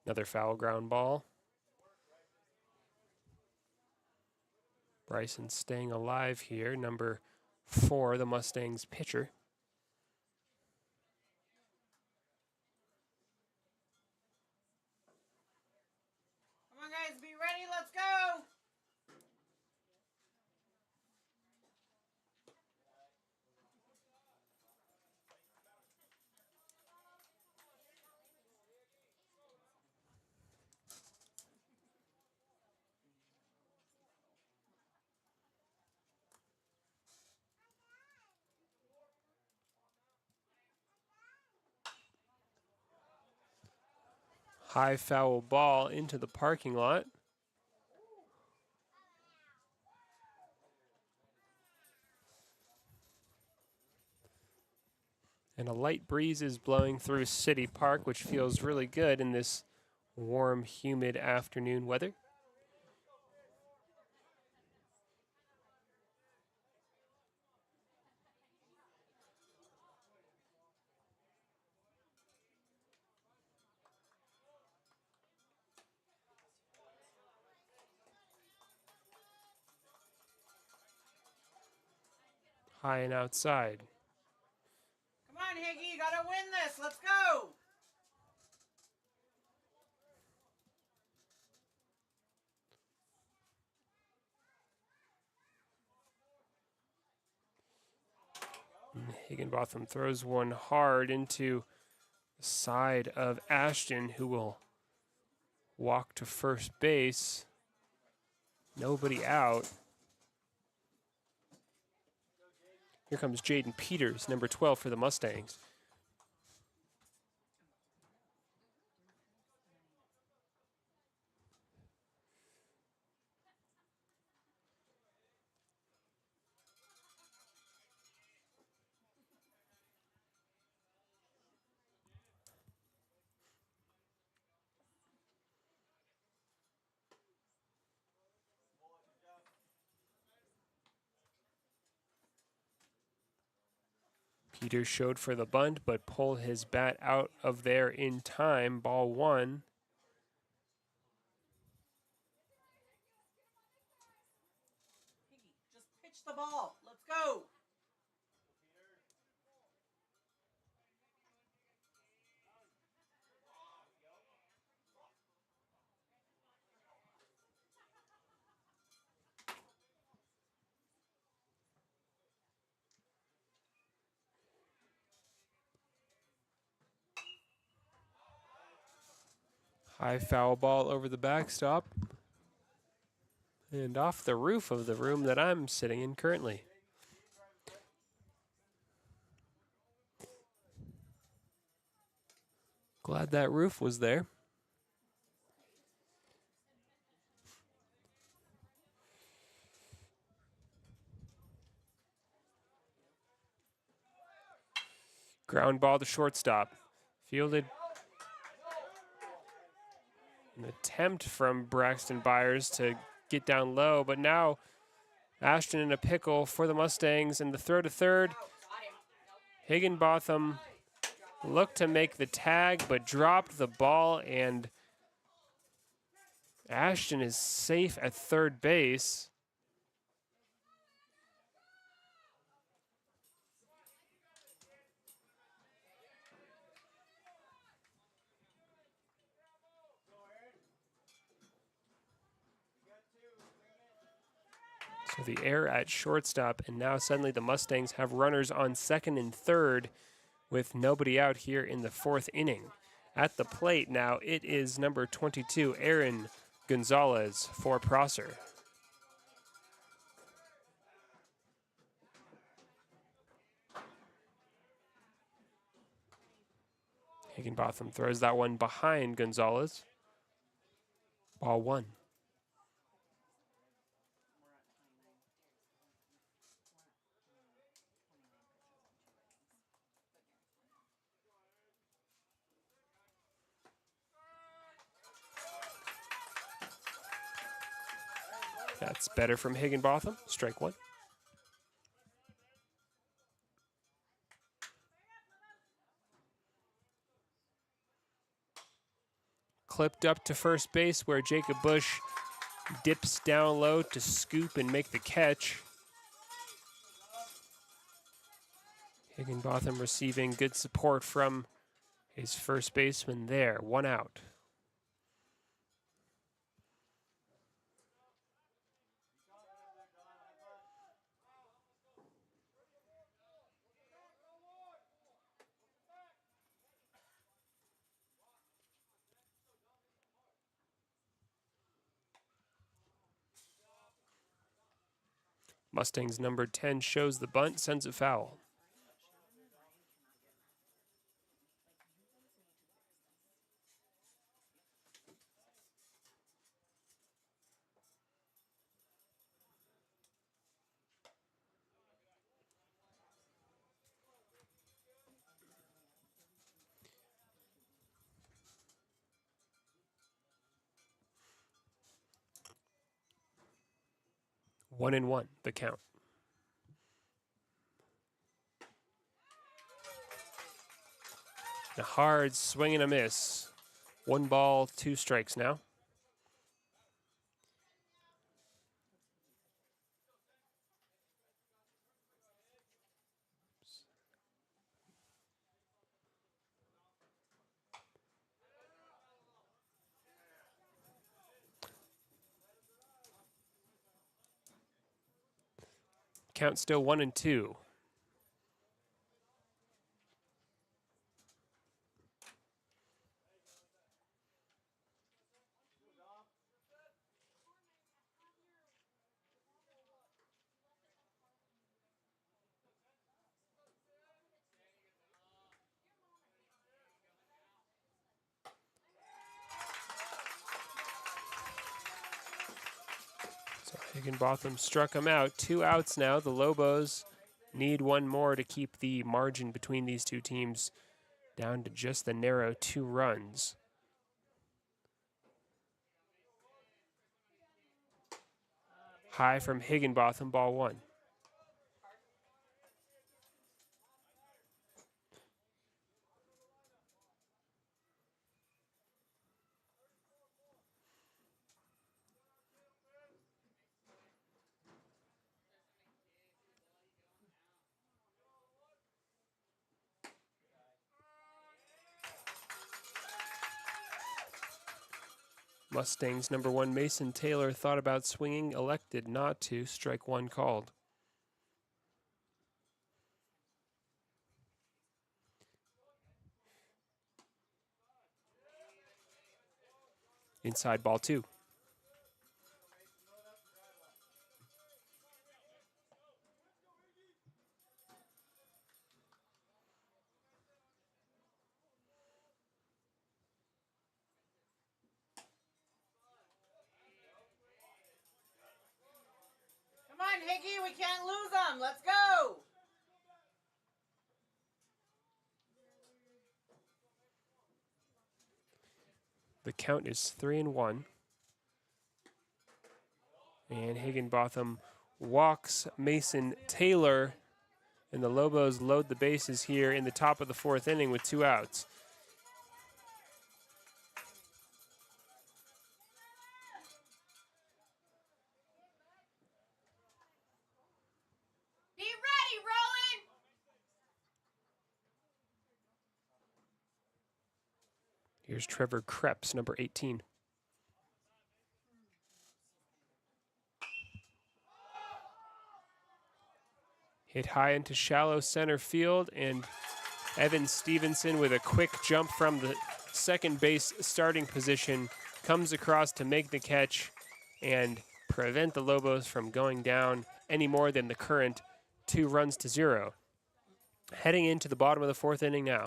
Speaker 1: Another foul ground ball. Bryson staying alive here, number 4, the Mustangs pitcher.
Speaker 2: Come on, guys, be ready. Let's go.
Speaker 1: High foul ball into the parking lot. And a light breeze is blowing through City Park, which feels really good in this warm, humid afternoon weather. High and outside.
Speaker 2: Come on, Higgy, you gotta win this. Let's go.
Speaker 1: Higginbotham throws one hard into the side of Ashton, who will walk to first base. Nobody out. Here comes Jaden Peters, number 12 for the Mustangs. Peters showed for the bunt, but pulled his bat out of there in time. Ball 1.
Speaker 2: Higgy, just pitch the ball. Let's go.
Speaker 1: High foul ball over the backstop and off the roof of the room that I'm sitting in currently. Glad that roof was there. Ground ball to shortstop. Fielded. An attempt from Braxton Byers to get down low, but now Ashton in a pickle for the Mustangs, and the throw to third. Higginbotham looked to make the tag, but dropped the ball, and Ashton is safe at third base. So the error at shortstop, and now suddenly the Mustangs have runners on second and third with nobody out here in the fourth inning. At the plate now, it is number 22, Aaron Gonzalez for Prosser. Higginbotham throws that one behind Gonzalez. Ball one. That's better from Higginbotham. Strike one. Clipped up to first base where Jacob Bush dips down low to scoop and make the catch. Higginbotham receiving good support from his first baseman there. One out. Mustangs number 10 shows the bunt, sends it foul. One and one, the count. A hard swing and a miss. 1 ball, 2 strikes now. Count still 1 and 2. So Higginbotham struck him out. 2 outs now. The Lobos need 1 more to keep the margin between these two teams down to just the narrow 2 runs. High from Higginbotham, ball 1. Mustangs number 1, Mason Taylor, thought about swinging, elected not to. Strike 1 called. Inside ball 2.
Speaker 2: Come on, Higgy, we can't lose them. Let's go.
Speaker 1: The count is 3 and 1. And Higginbotham walks Mason Taylor, and the Lobos load the bases here in the top of the 4th inning with 2 outs.
Speaker 3: Be ready, Rowan!
Speaker 1: Here's Trevor Krebs, number 18. Hit high into shallow center field, and Evan Stevenson with a quick jump from the second base starting position comes across to make the catch and prevent the Lobos from going down any more than the current 2-0. Heading into the bottom of the fourth inning now.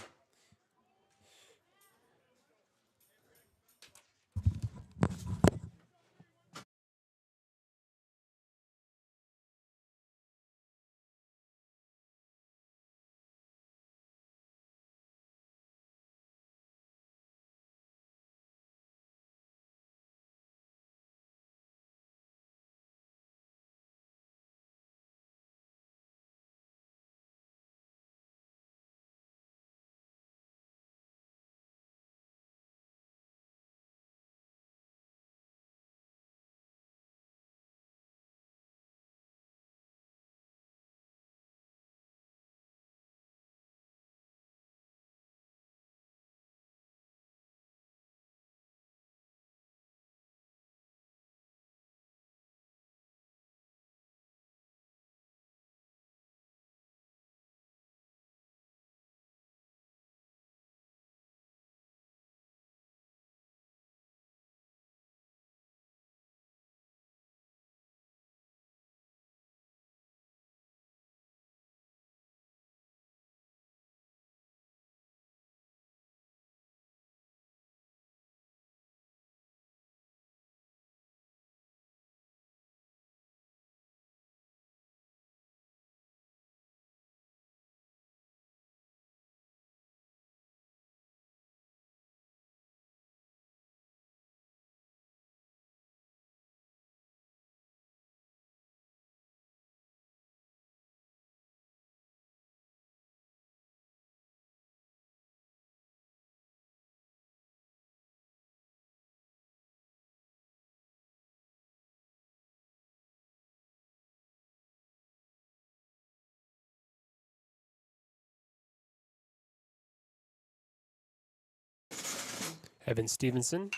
Speaker 1: Evan Stevenson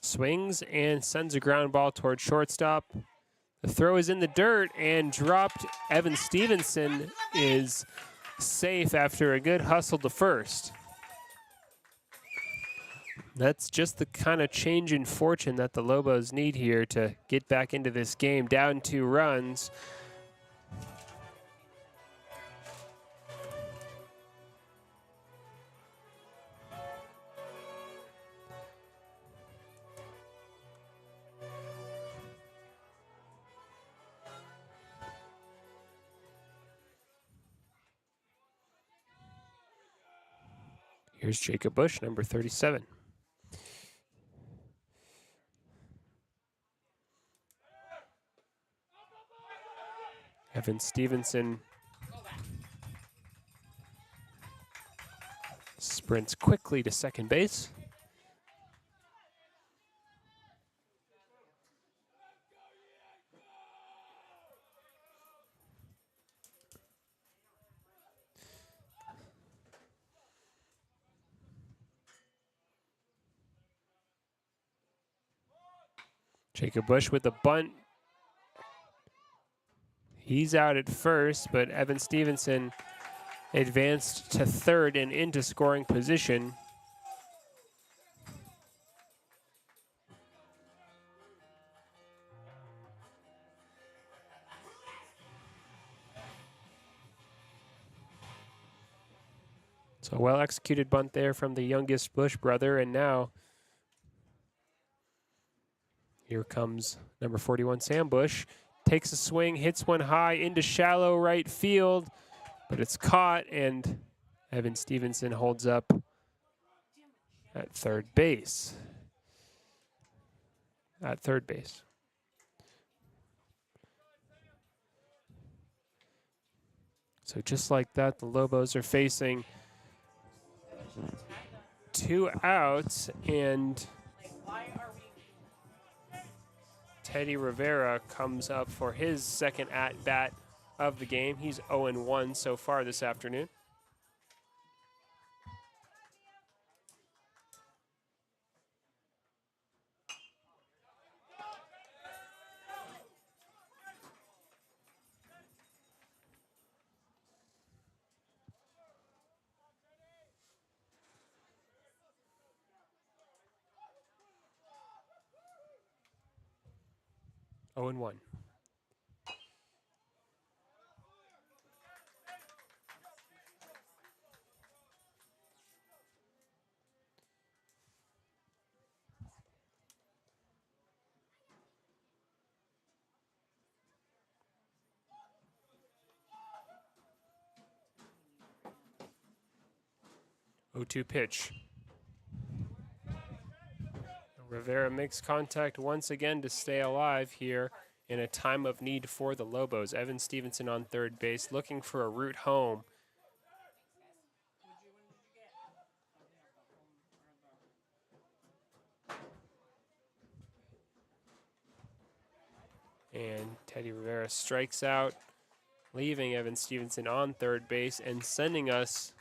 Speaker 1: swings and sends a ground ball toward shortstop. The throw is in the dirt and dropped. Evan Stevenson is safe after a good hustle to first. That's just the kind of change in fortune that the Lobos need here to get back into this game. Down 2 runs. Here's Jacob Bush, number 37. Evan Stevenson sprints quickly to second base. Jacob Bush with the bunt. He's out at first, but Evan Stevenson advanced to third and into scoring position. So a well-executed bunt there from the youngest Bush brother, and now here comes number 41, Sam Bush. Takes a swing, hits one high into shallow right field, but it's caught, and Evan Stevenson holds up at third base. So just like that, the Lobos are facing 2 outs, and Teddy Rivera comes up for his second at-bat of the game. He's 0-1 so far this afternoon. 0-1. O2 pitch. Rivera makes contact once again to stay alive here in a time of need for the Lobos. Evan Stevenson on third base, looking for a route home. And Teddy Rivera strikes out, leaving Evan Stevenson on third base and sending us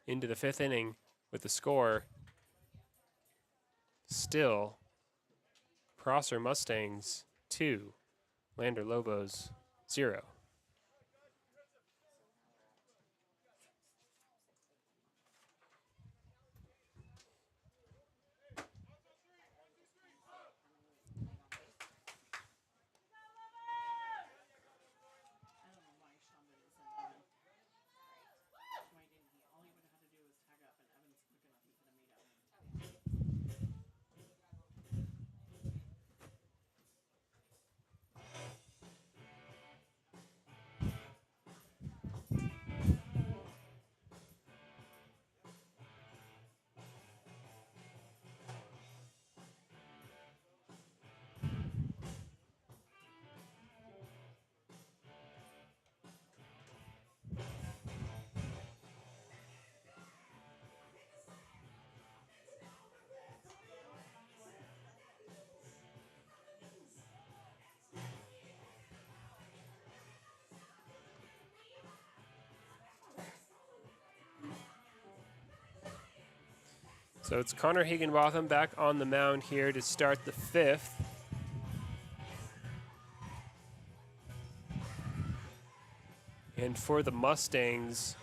Speaker 1: into the fifth inning with the score still Prosser Mustangs 2, Lander Lobos 0. So it's Connor Higginbotham back on the mound here to start the fifth. And for the Mustangs,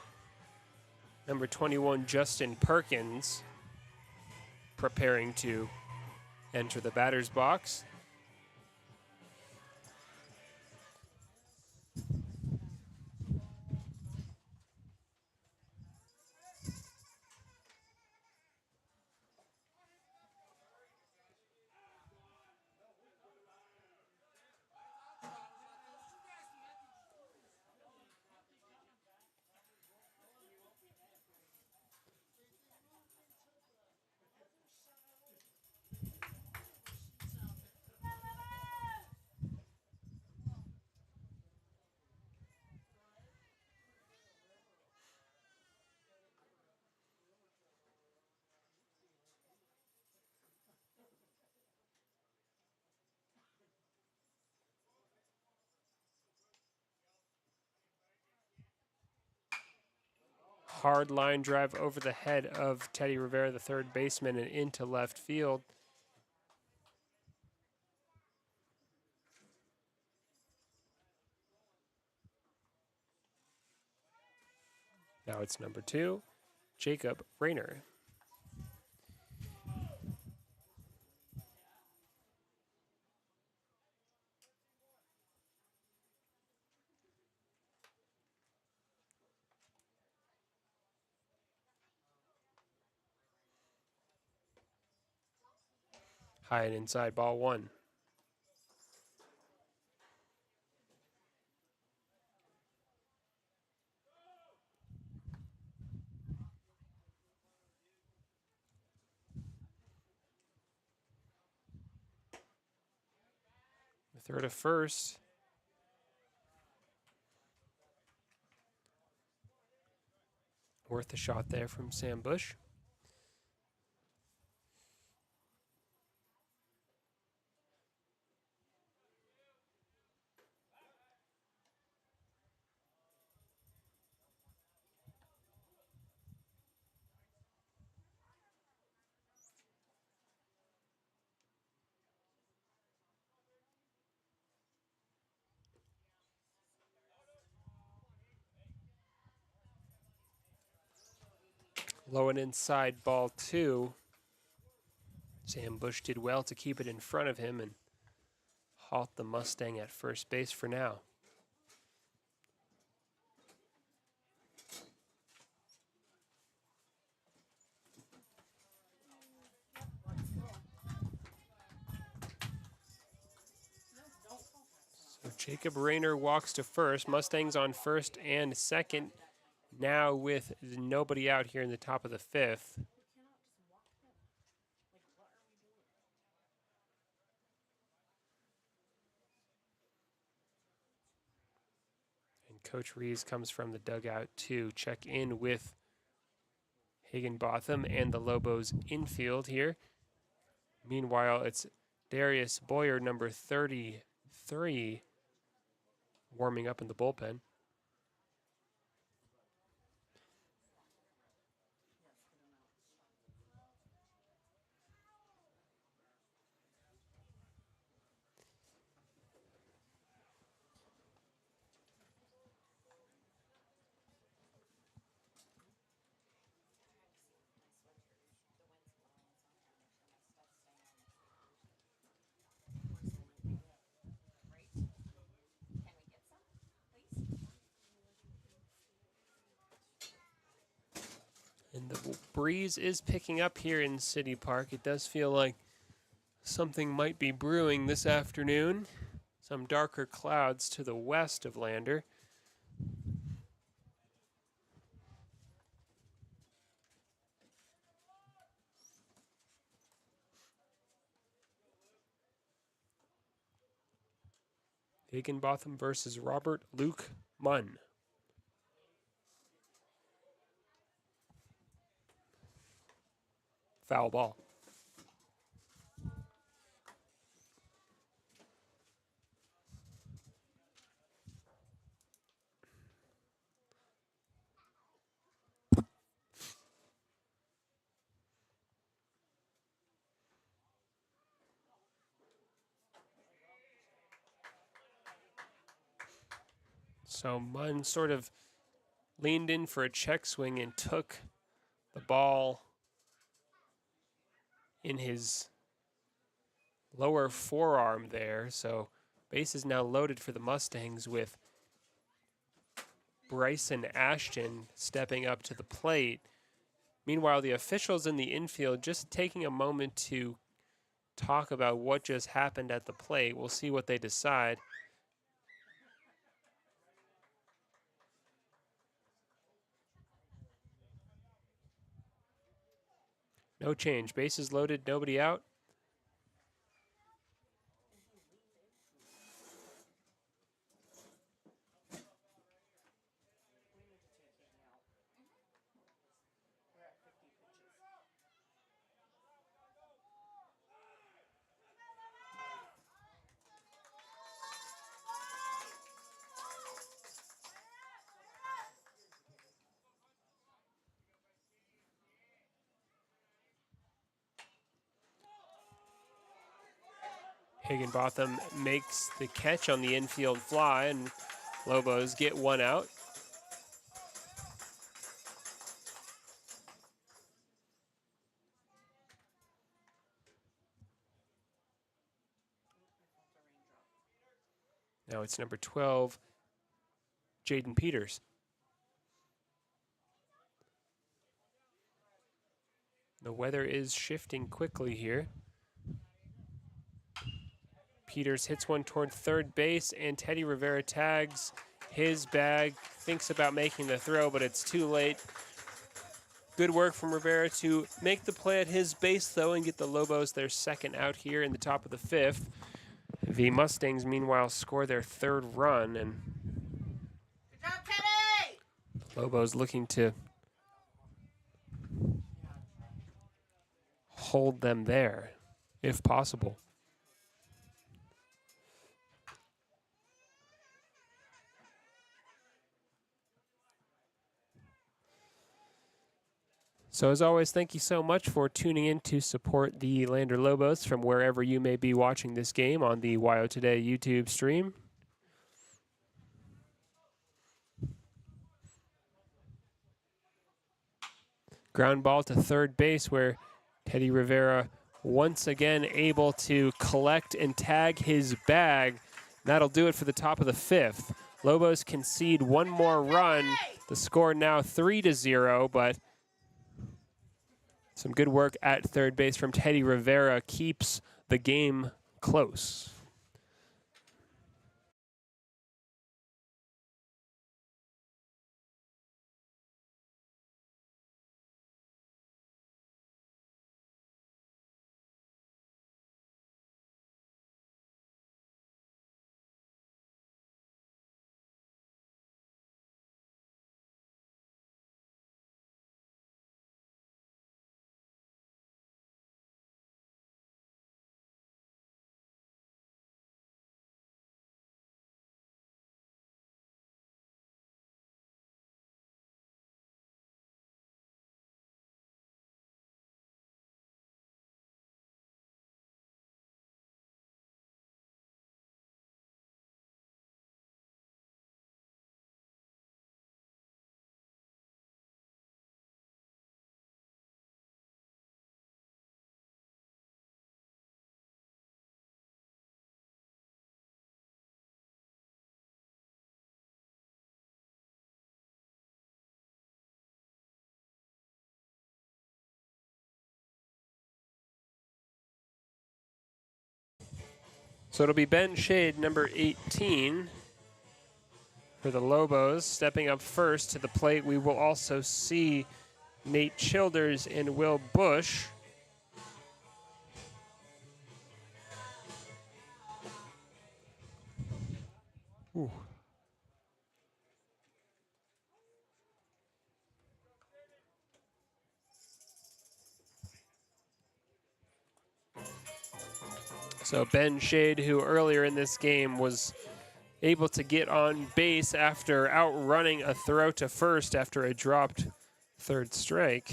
Speaker 1: number 21, Justin Perkins, preparing to enter the batter's box. Hard line drive over the head of Teddy Rivera, the third baseman, and into left field. Now it's number 2, Jacob Rayner. High and inside, ball 1. The throw to first. Worth a shot there from Sam Bush. Low and inside, ball 2. Sam Bush did well to keep it in front of him, and halt the Mustang at first base for now. So Jacob Rayner walks to first. Mustangs on first and second. Now with nobody out here in the top of the fifth. And Coach Rees comes from the dugout to check in with Higginbotham and the Lobos infield here. Meanwhile, it's Darius Boyer, number 33, warming up in the bullpen. And the breeze is picking up here in City Park. It does feel like something might be brewing this afternoon. Some darker clouds to the west of Lander. Higginbotham versus Robert Luke Munn. Foul ball. So Munn sort of leaned in for a check swing and took the ball in his lower forearm there. So base is now loaded for the Mustangs with Bryson Ashton stepping up to the plate. Meanwhile, the officials in the infield just taking a moment to talk about what just happened at the plate. We'll see what they decide. No change. Bases loaded, nobody out. Higginbotham makes the catch on the infield fly, and Lobos get one out. Now it's number 12, Jaden Peters. The weather is shifting quickly here. Peters hits one toward third base, and Teddy Rivera tags his bag, thinks about making the throw, but it's too late. Good work from Rivera to make the play at his base, though, and get the Lobos their second out here in the top of the fifth. The Mustangs, meanwhile, score their third run, and
Speaker 2: Good job, Teddy!
Speaker 1: Lobos looking to hold them there, if possible. So as always, thank you so much for tuning in to support the Lander Lobos from wherever you may be watching this game on the WYO Today YouTube stream. Ground ball to third base where Teddy Rivera once again able to collect and tag his bag. That'll do it for the top of the 5th. Lobos concede one more run. The score now 3-0, but some good work at third base from Teddy Rivera keeps the game close. So it'll be Ben Shade, number 18, for the Lobos, stepping up first to the plate. We will also see Nate Childers and Will Bush. Ooh. So Ben Shade, who earlier in this game was able to get on base after outrunning a throw to first after a dropped third strike.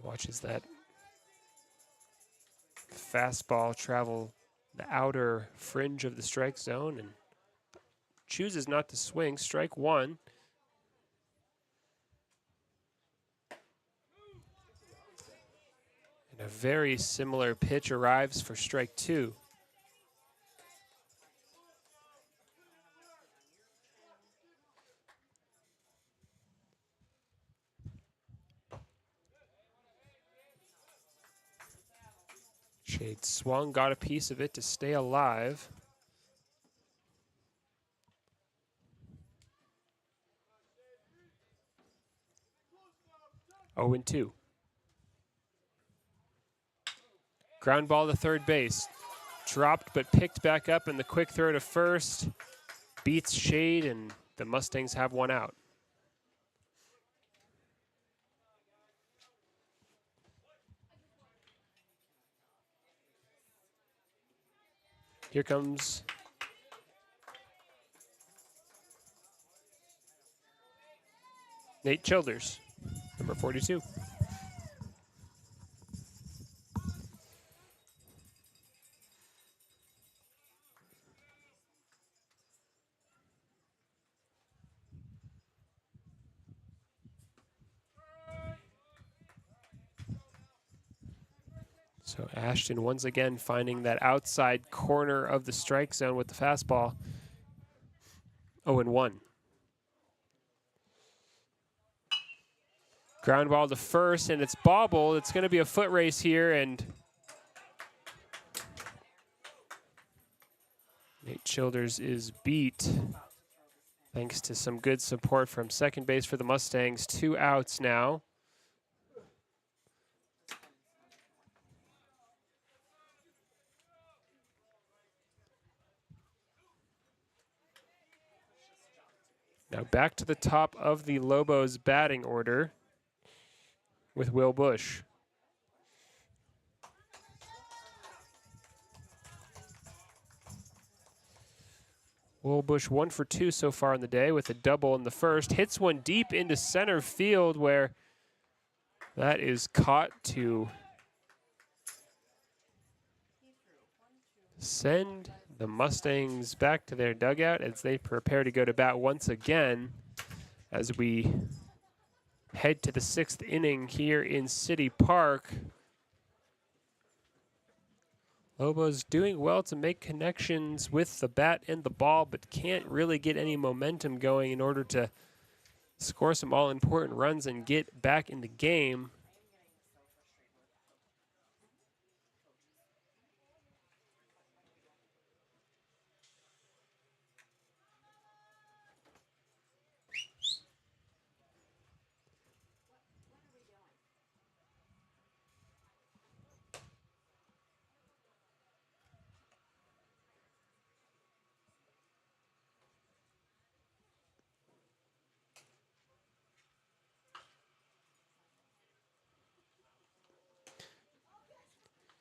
Speaker 1: Watches that fastball travel the outer fringe of the strike zone and chooses not to swing. Strike one. And a very similar pitch arrives for strike two. Shade swung, got a piece of it to stay alive. Oh, and 2. Ground ball to third base. Dropped but picked back up, and the quick throw to first beats Shade, and the Mustangs have one out. Here comes Nate Childers, number 42. So Ashton once again finding that outside corner of the strike zone with the fastball. 0-1. Ground ball to first, and it's bobbled. It's going to be a foot race here, and Nate Childers is beat thanks to some good support from second base for the Mustangs. 2 outs now. Now back to the top of the Lobos batting order with Will Bush. Will Bush 1 for 2 so far in the day with a double in the first. Hits one deep into center field where that is caught to send the Mustangs back to their dugout as they prepare to go to bat once again as we head to the 6th inning here in City Park. Lobos doing well to make connections with the bat and the ball, but can't really get any momentum going in order to score some all-important runs and get back in the game.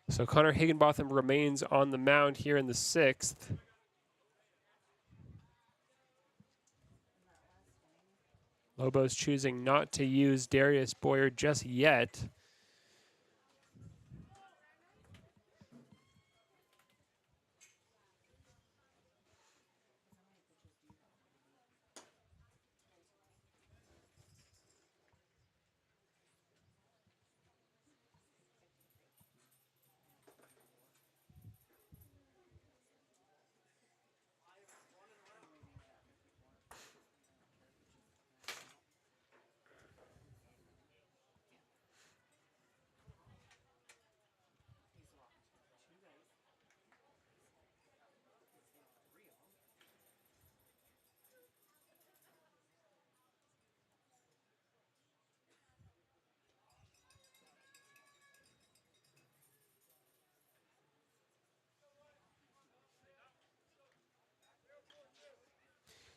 Speaker 1: So Connor Higginbotham remains on the mound here in the 6th. Lobos choosing not to use Darius Boyer just yet.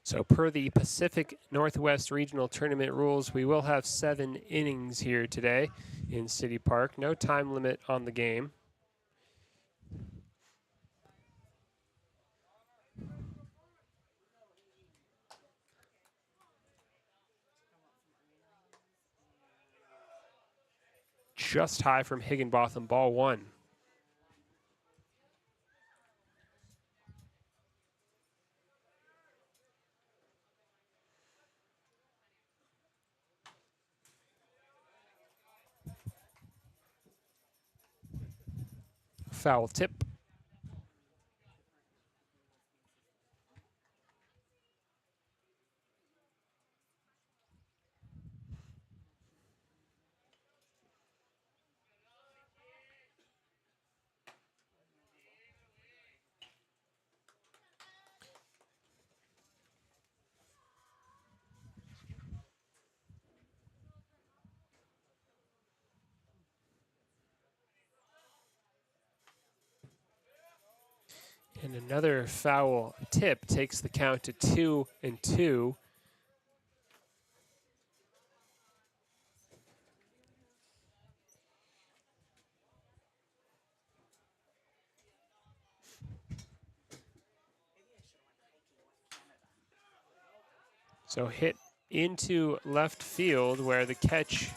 Speaker 1: So per the Pacific Northwest Regional Tournament rules, we will have 7 innings here today in City Park. No time limit on the game. Just high from Higginbotham, ball 1. Foul tip. And another foul tip takes the count to 2-2. So hit into left field where the catch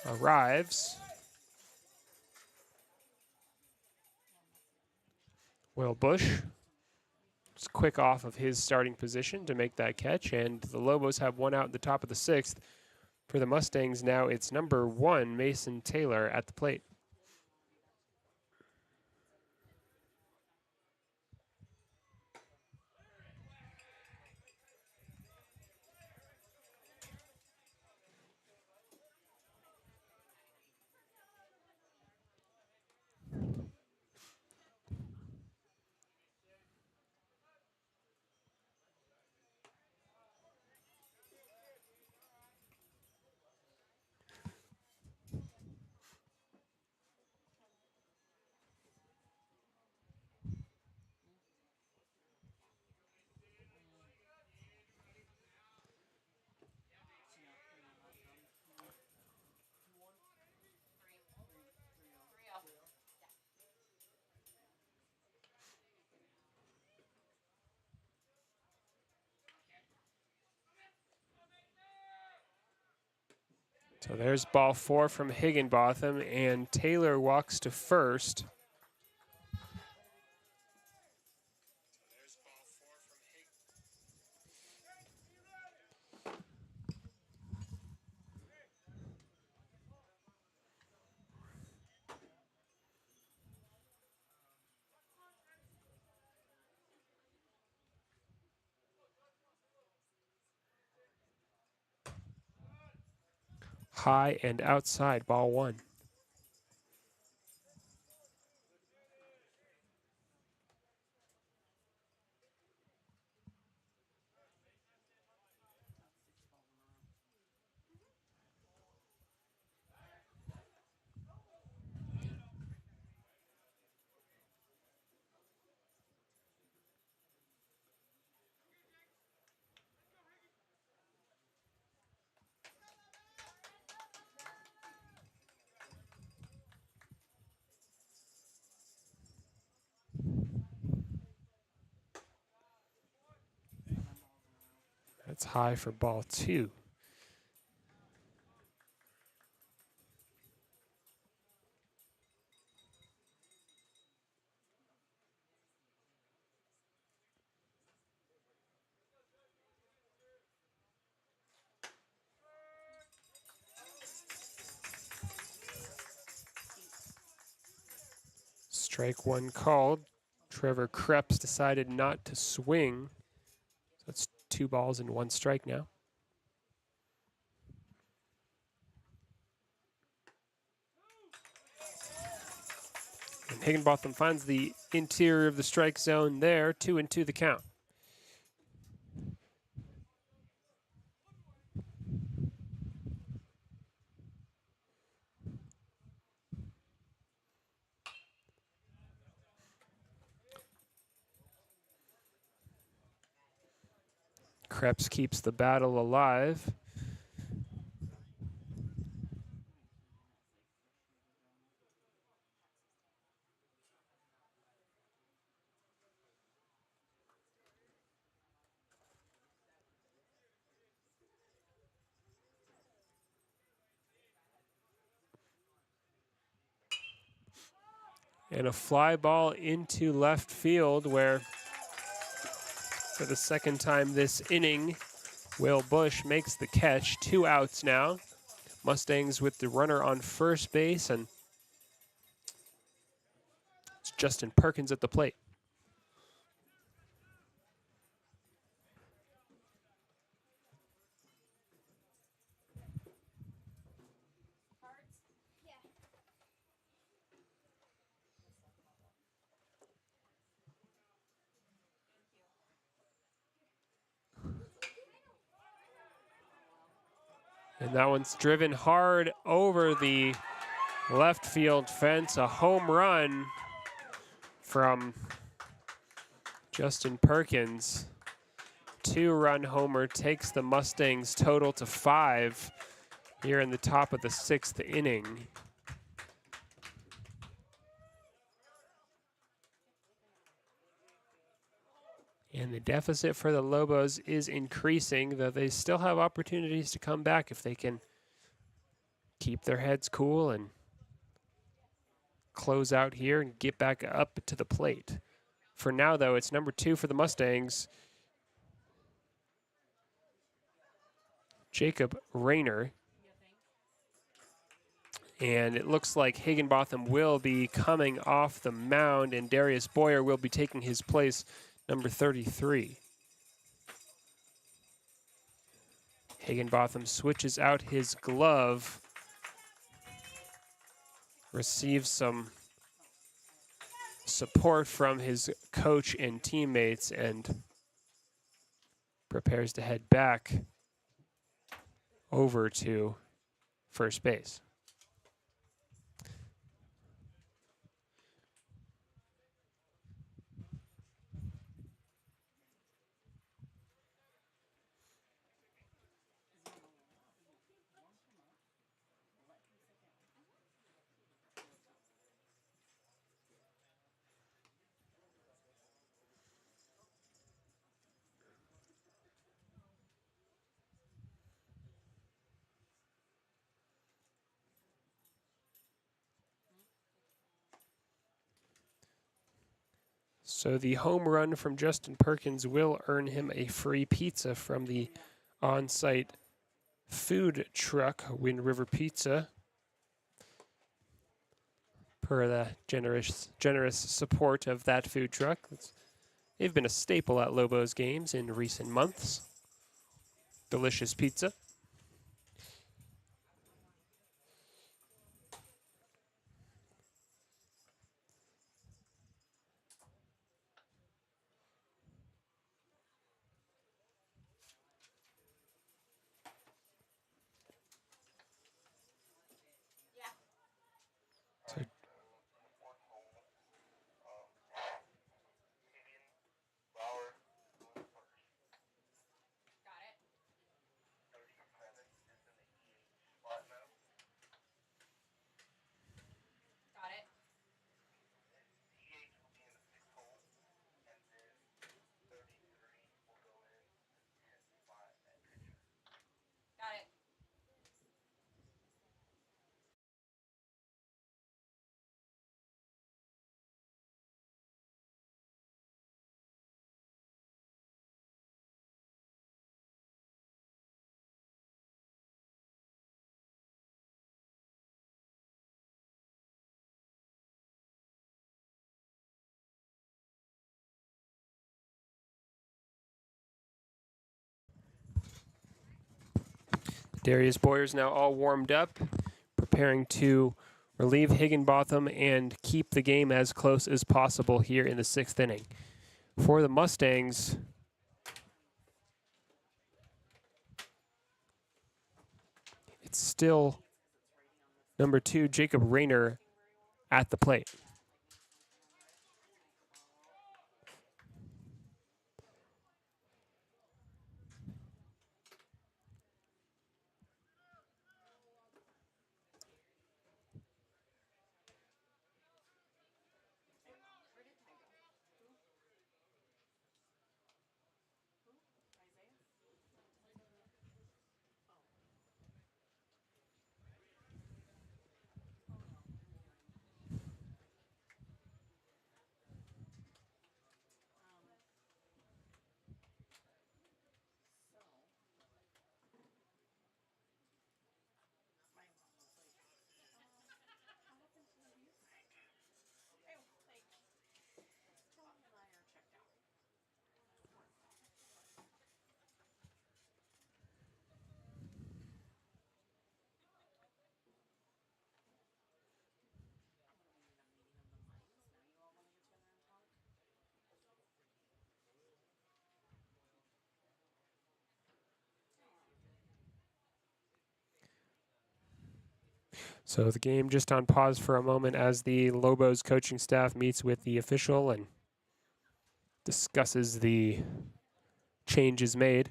Speaker 1: arrives. Will Bush is quick off of his starting position to make that catch, and the Lobos have one out in the top of the 6th. For the Mustangs now, it's number 1, Mason Taylor, at the plate. So there's ball 4 from Higginbotham, and Taylor walks to first. high and outside, ball one. That's high for ball two. Strike one called. Trevor Krebs decided not to swing. So that's 2 balls and 1 strike now. And Higginbotham finds the interior of the strike zone there. 2-2 the count. Krebs keeps the battle alive. And a fly ball into left field where, for the second time this inning, Will Bush makes the catch. 2 outs now. Mustangs with the runner on first base, and it's Justin Perkins at the plate. And that one's driven hard over the left field fence. A home run from Justin Perkins. 2-run homer takes the Mustangs total to 5 here in the top of the 6th inning. And the deficit for the Lobos is increasing, though they still have opportunities to come back if they can keep their heads cool and close out here and get back up to the plate. For now, though, it's number 2 for the Mustangs, Jacob Rayner. And it looks like Higginbotham will be coming off the mound, and Darius Boyer will be taking his place, number 33. Higginbotham switches out his glove, receives some support from his coach and teammates, and prepares to head back over to first base. So the home run from Justin Perkins will earn him a free pizza from the on-site food truck, Wind River Pizza, per the generous support of that food truck. They've been a staple at Lobos games in recent months. Delicious pizza. Darius Boyer's now all warmed up, preparing to relieve Higginbotham and keep the game as close as possible here in the 6th inning. For the Mustangs, it's still number 2, Jacob Rayner, at the plate. So the game just on pause for a moment as the Lobos coaching staff meets with the official and discusses the changes made.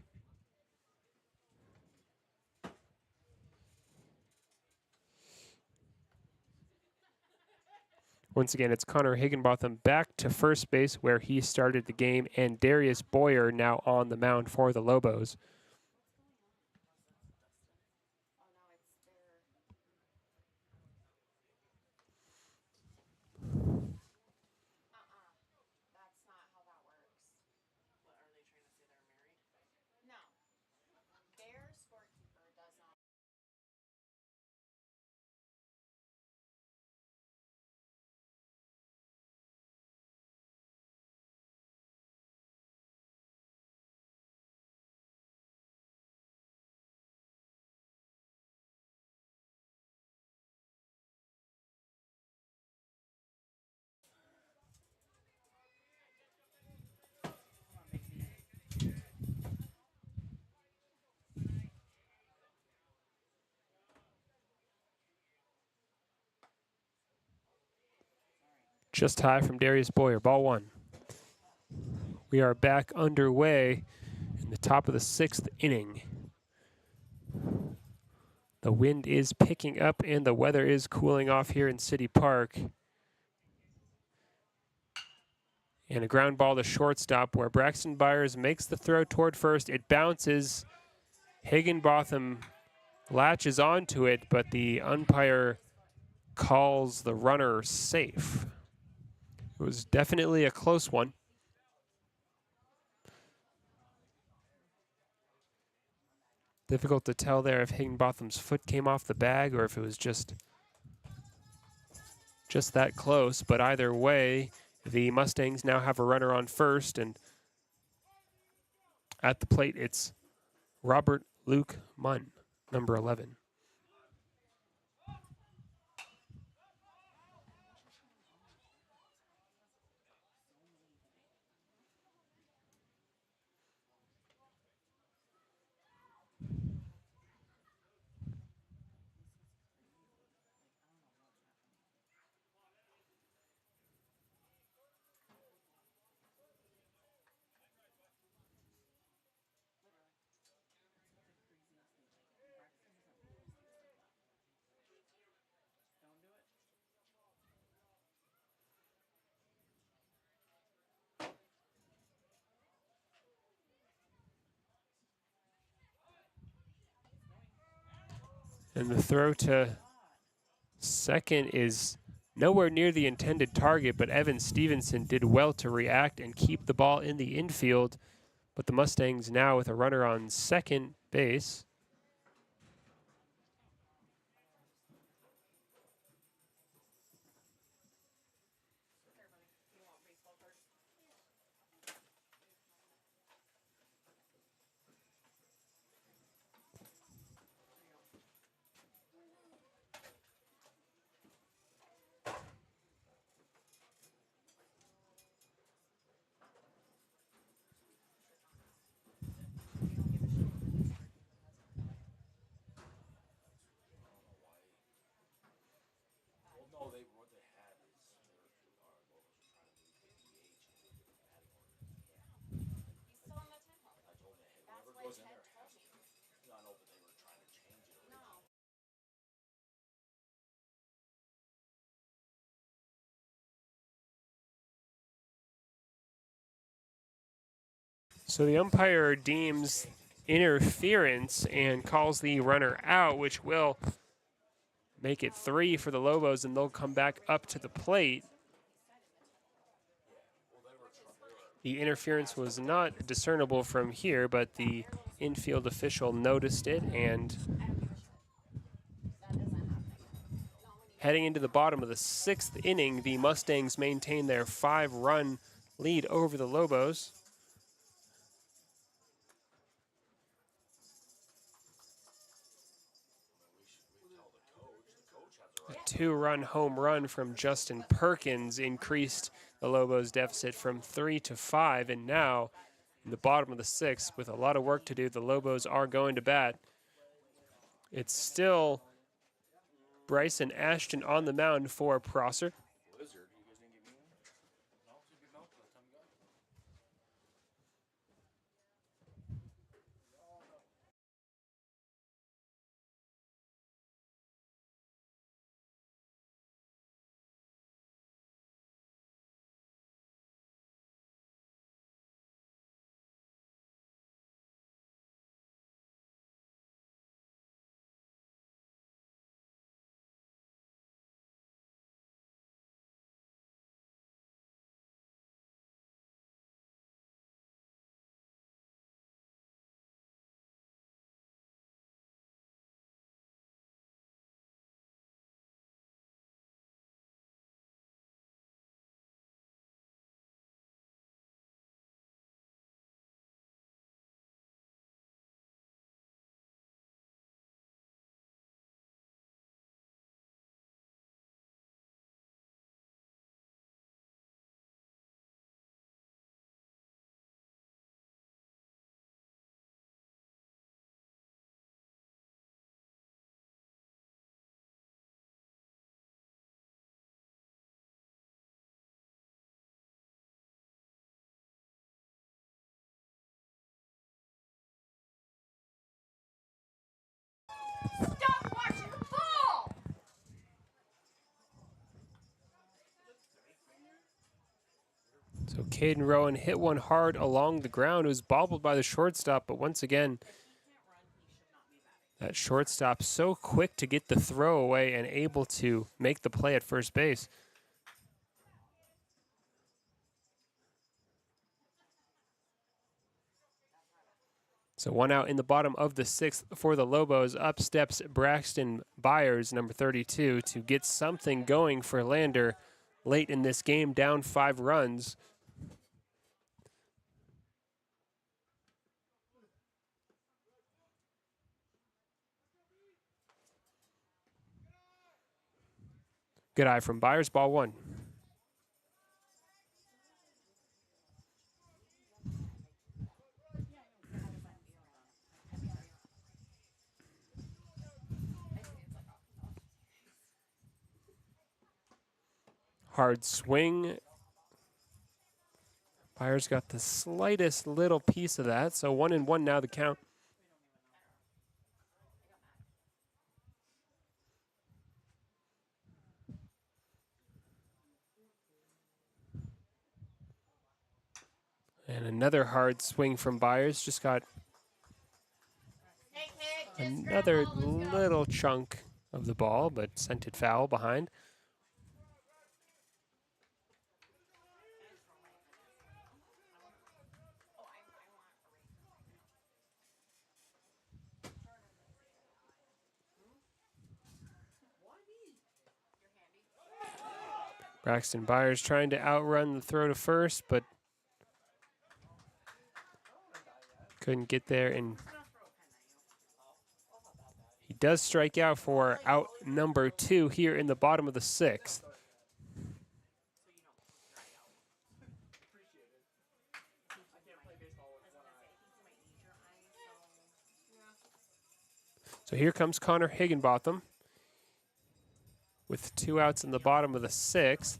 Speaker 1: Once again, it's Connor Higginbotham back to first base where he started the game, and Darius Boyer now on the mound for the Lobos.
Speaker 3: That's not how that works.
Speaker 2: What are they trying to say? They're married?
Speaker 3: No. Their scorekeeper does not.
Speaker 1: Just high from Darius Boyer, ball 1. We are back underway in the top of the 6th inning. The wind is picking up and the weather is cooling off here in City Park. And a ground ball to shortstop where Braxton Byers makes the throw toward first. It bounces. Higginbotham latches onto it, but the umpire calls the runner safe. It was definitely a close one. Difficult to tell there if Higginbotham's foot came off the bag or if it was just that close, but either way, the Mustangs now have a runner on first, and at the plate, it's Robert Luke Munn, number 11. And the throw to second is nowhere near the intended target, but Evan Stevenson did well to react and keep the ball in the infield. But the Mustangs now with a runner on second base. So the umpire deems interference and calls the runner out, which will make it 3 for the Lobos, and they'll come back up to the plate. The interference was not discernible from here, but the infield official noticed it, and heading into the bottom of the 6th inning, the Mustangs maintain their 5-run lead over the Lobos. A 2-run home run from Justin Perkins increased the Lobos' deficit from 3 to 5, and now in the bottom of the 6th, with a lot of work to do, the Lobos are going to bat. It's still Bryson Ashton on the mound for Prosser.
Speaker 3: Stop watching the ball!
Speaker 1: So Caden Rowan hit one hard along the ground. It was bobbled by the shortstop, but once again, that shortstop so quick to get the throw away and able to make the play at first base. So 1 out in the bottom of the 6th for the Lobos. Up steps Braxton Byers, number 32, to get something going for Lander late in this game, down 5 runs. Good eye from Byers, ball 1. Hard swing. Byers got the slightest little piece of that, so 1-1 now the count. And another hard swing from Byers. Just got another little chunk of the ball, but sent it foul behind. Braxton Byers trying to outrun the throw to first, but couldn't get there, and he does strike out for out number 2 here in the bottom of the 6th. So here comes Connor Higginbotham with 2 outs in the bottom of the 6th.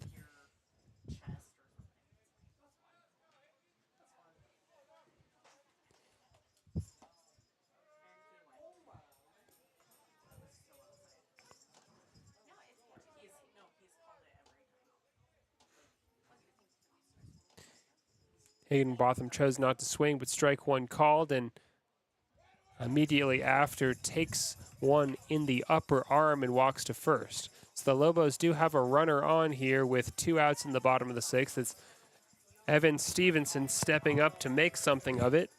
Speaker 1: Higginbotham chose not to swing, but strike one called, and immediately after takes one in the upper arm and walks to first. So the Lobos do have a runner on here with 2 outs in the bottom of the 6th. It's Evan Stevenson stepping up to make something of it.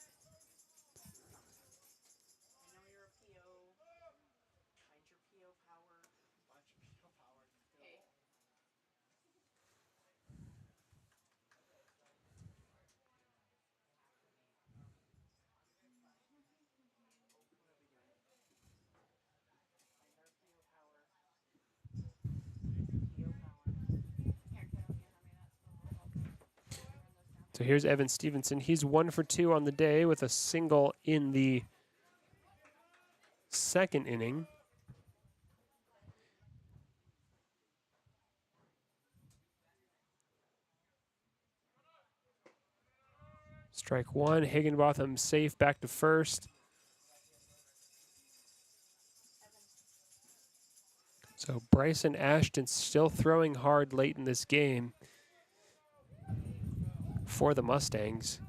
Speaker 2: I know you're a PO. Find your PO power. Okay. 'Cause
Speaker 1: So here's Evan Stevenson. He's 1 for 2 on the day with a single in the 2nd inning. Strike one. Higginbotham safe back to first. So Bryson Ashton still throwing hard late in this game for the Mustangs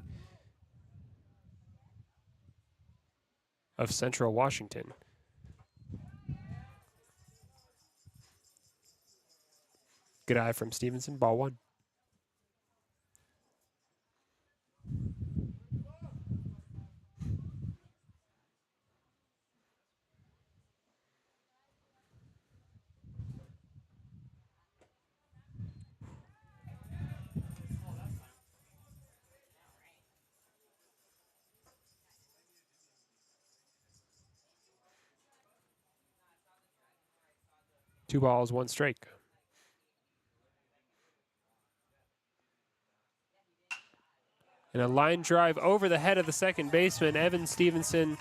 Speaker 1: of Central Washington. Good eye from Stevenson. Ball 1. Two balls, one strike. And a line drive over the head of the second baseman, Evan Stevenson,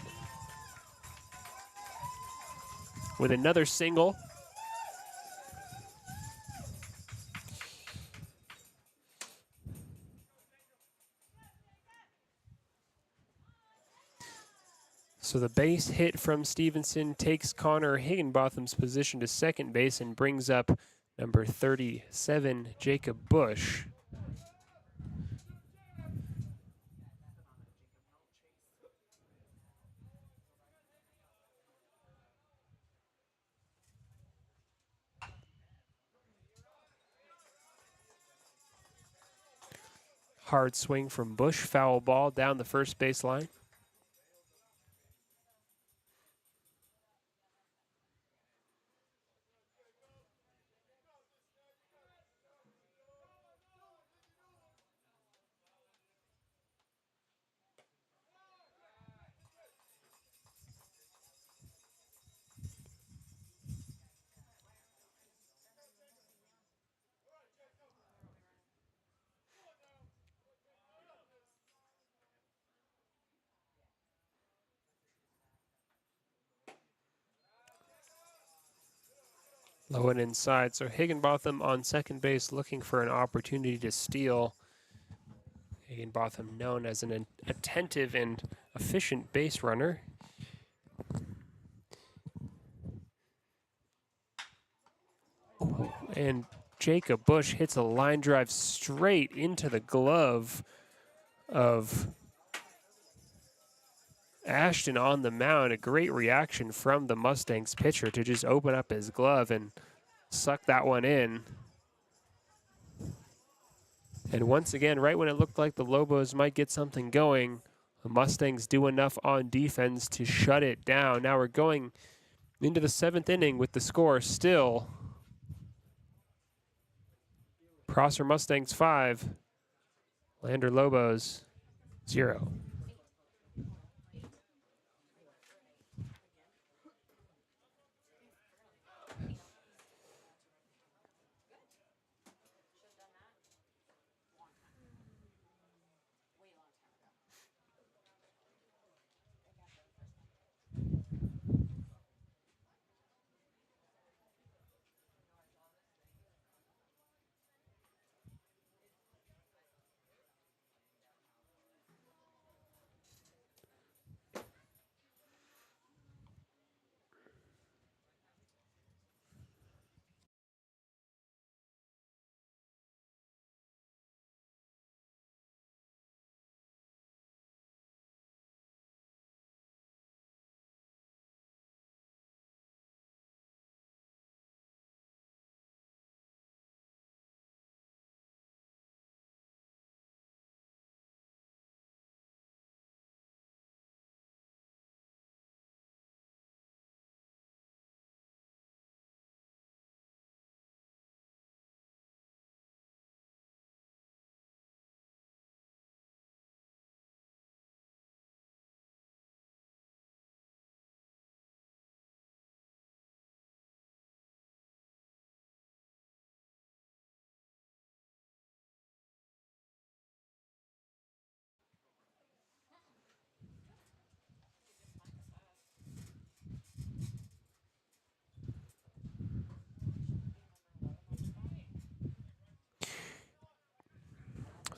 Speaker 1: with another single. So the base hit from Stevenson takes Connor Higginbotham's position to second base and brings up number 37, Jacob Bush. Hard swing from Bush, foul ball down the first base line. Low and inside, so Higginbotham on second base looking for an opportunity to steal. Higginbotham known as an attentive and efficient base runner. And Jacob Bush hits a line drive straight into the glove of Ashton on the mound. A great reaction from the Mustangs pitcher to just open up his glove and suck that one in. And once again, right when it looked like the Lobos might get something going, the Mustangs do enough on defense to shut it down. Now we're going into the 7th inning with the score still Prosser Mustangs 5, Lander Lobos 0.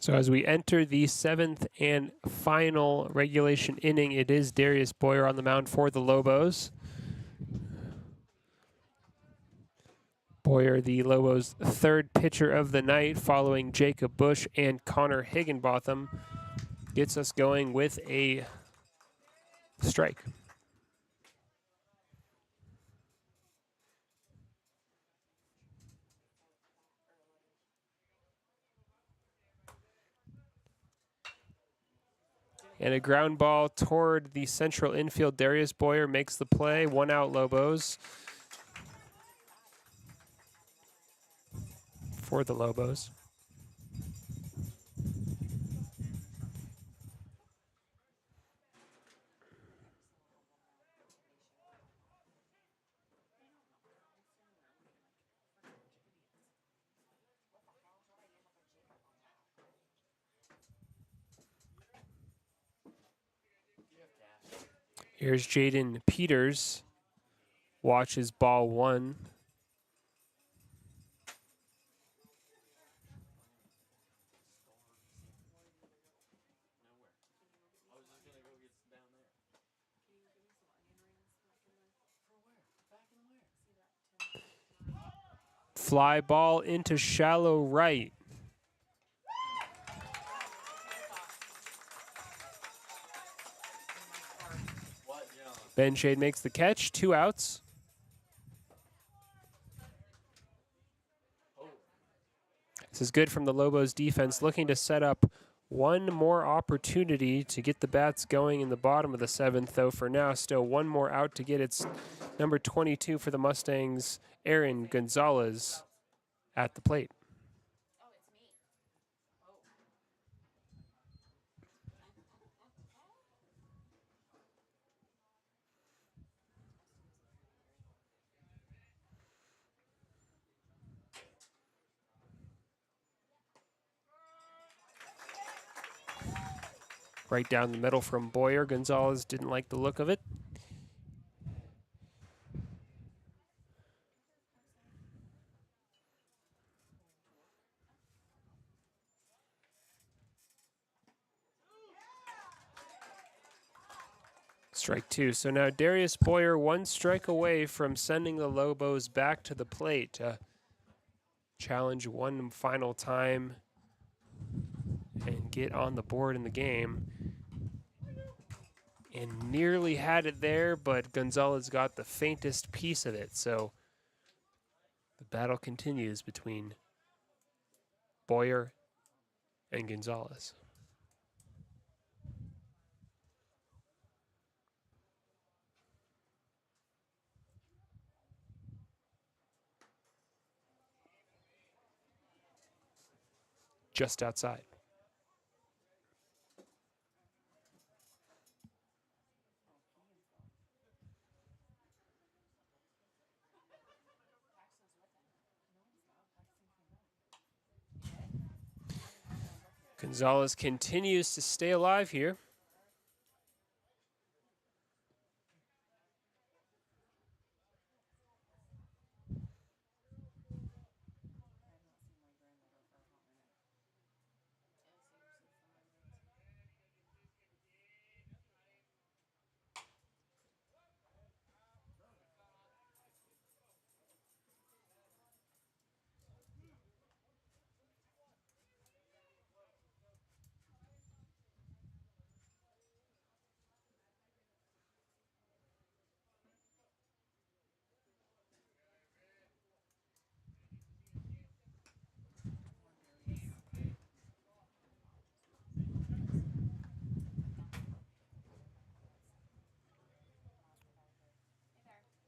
Speaker 1: So as we enter the 7th and final regulation inning, it is Darius Boyer on the mound for the Lobos. Boyer, the Lobos' third pitcher of the night, following Jacob Bush and Connor Higginbotham, gets us going with a strike. And a ground ball toward the central infield. Darius Boyer makes the play. 1 out, Lobos. For the Lobos. Here's Jaden Peters. Watches ball 1. Fly ball into shallow right. Ben Shade makes the catch. 2 outs. This is good from the Lobos defense, looking to set up one more opportunity to get the bats going in the bottom of the 7th, though for now still one more out to get its number 22 for the Mustangs, Aaron Gonzalez, at the plate. Right down the middle from Boyer. Gonzalez didn't like the look of it. Strike 2. So now Darius Boyer 1 strike away from sending the Lobos back to the plate to challenge one final time and get on the board in the game. And nearly had it there, but Gonzalez got the faintest piece of it. So the battle continues between Boyer and Gonzalez. Just outside. Gonzalez continues to stay alive here.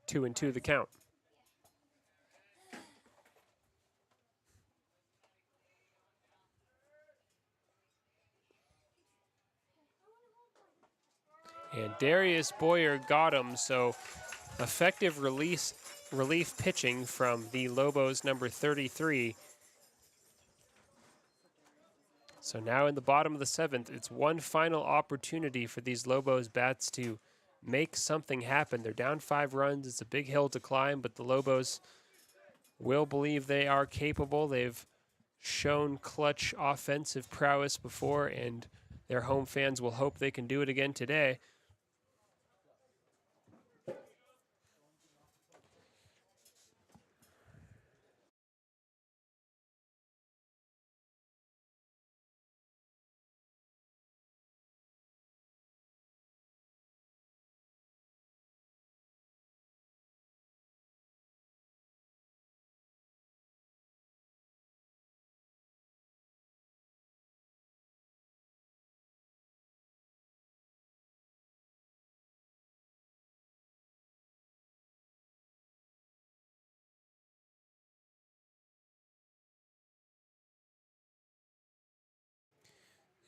Speaker 1: Two and two the count. And Darius Boyer got him, so effective relief pitching from the Lobos number 33. So now in the bottom of the 7th, it's one final opportunity for these Lobos bats to make something happen. They're down 5 runs. It's a big hill to climb, but the Lobos will believe they are capable. They've shown clutch offensive prowess before, and their home fans will hope they can do it again today.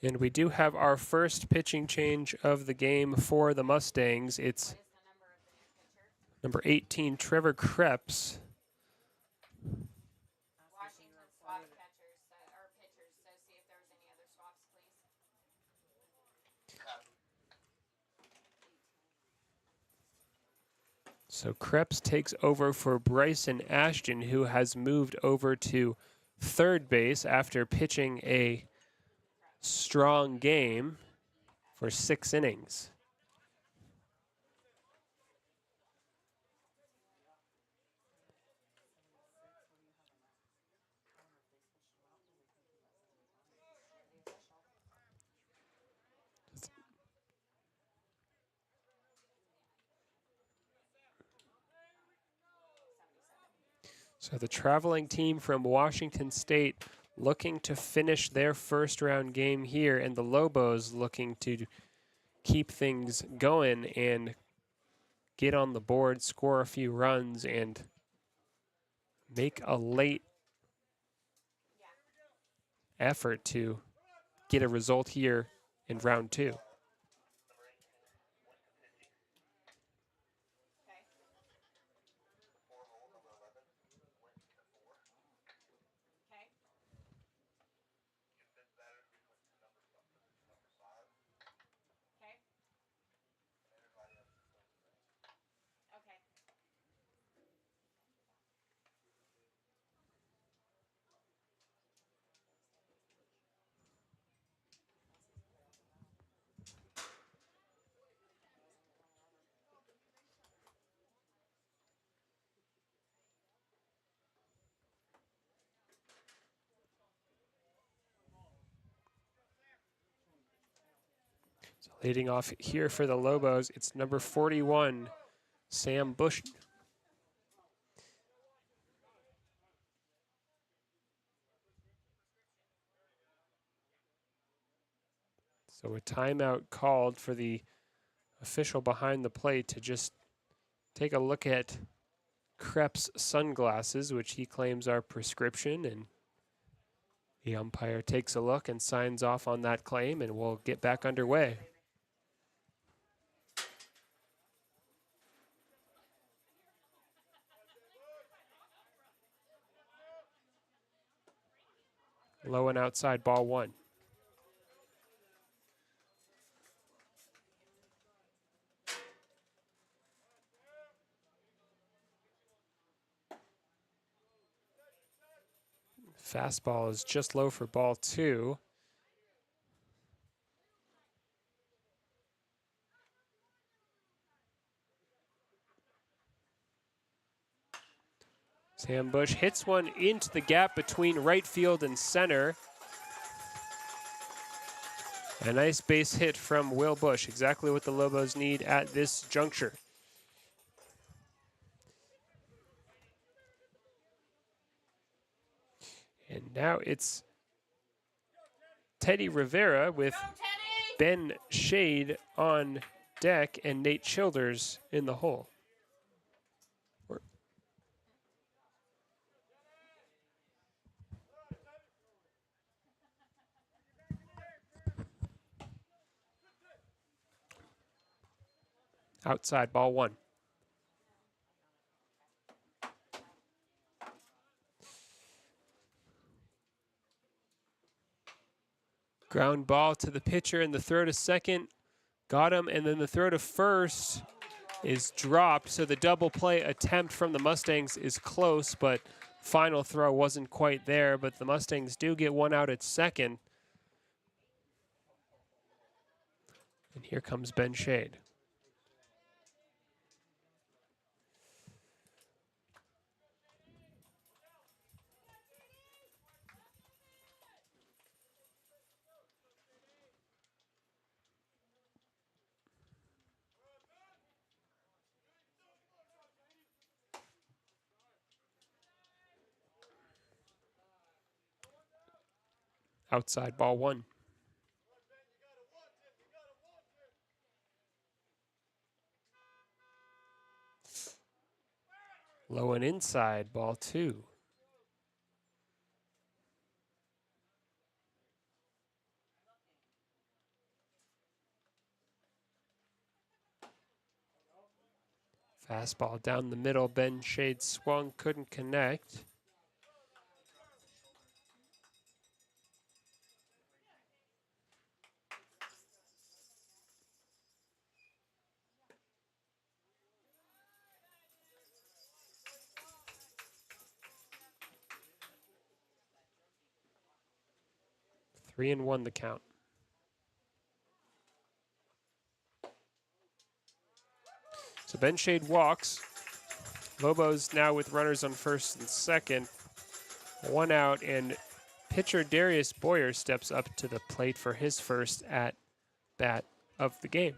Speaker 1: And we do have our first pitching change of the game for the Mustangs. It's number 18, Trevor Krebs.
Speaker 3: Washington swap catchers or pitchers, so see if there was any other swaps, please.
Speaker 1: So Krebs takes over for Bryson Ashton, who has moved over to third base after pitching a strong game for 6 innings. So the traveling team from Washington State looking to finish their first round game here, and the Lobos looking to keep things going and get on the board, score a few runs, and make a late effort to get a result here in round 2. So leading off here for the Lobos, it's number 41, Sam Bush. So a timeout called for the official behind the plate to just take a look at Krebs' sunglasses, which he claims are prescription, and the umpire takes a look and signs off on that claim, and we'll get back underway. Low and outside, ball 1. Fastball is just low for ball 2. Sam Bush hits one into the gap between right field and center. A nice base hit from Will Bush, exactly what the Lobos need at this juncture. And now it's Teddy Rivera with Ben Shade on deck and Nate Childers in the hole. Outside, ball 1. Ground ball to the pitcher and the throw to second. Got him, and then the throw to first is dropped. So the double play attempt from the Mustangs is close, but final throw wasn't quite there, but the Mustangs do get one out at second. And here comes Ben Shade. Outside ball one. Low and inside, ball two. Fastball down the middle. Ben Shade swung, couldn't connect. Three and one the count. So Ben Shade walks. Lobos now with runners on first and second. One out, and pitcher Darius Boyer steps up to the plate for his first at bat of the game.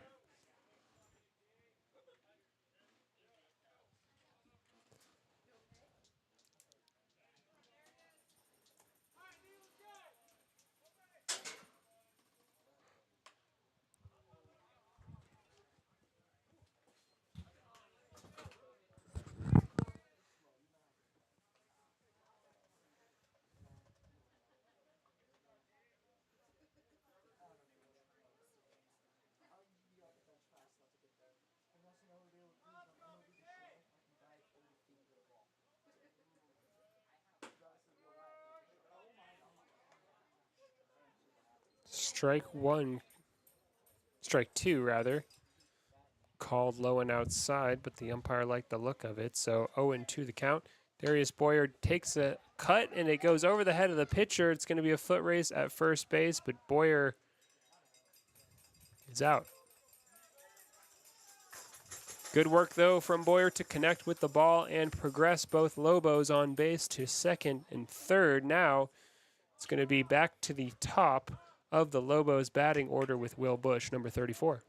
Speaker 1: Strike two rather. Called low and outside, but the umpire liked the look of it, so 0-2 the count. Darius Boyer takes a cut, and it goes over the head of the pitcher. It's going to be a foot race at first base, but Boyer is out. Good work, though, from Boyer to connect with the ball and progress both Lobos on base to second and third. Now it's going to be back to the top of the Lobos batting order with Will Bush, number 34.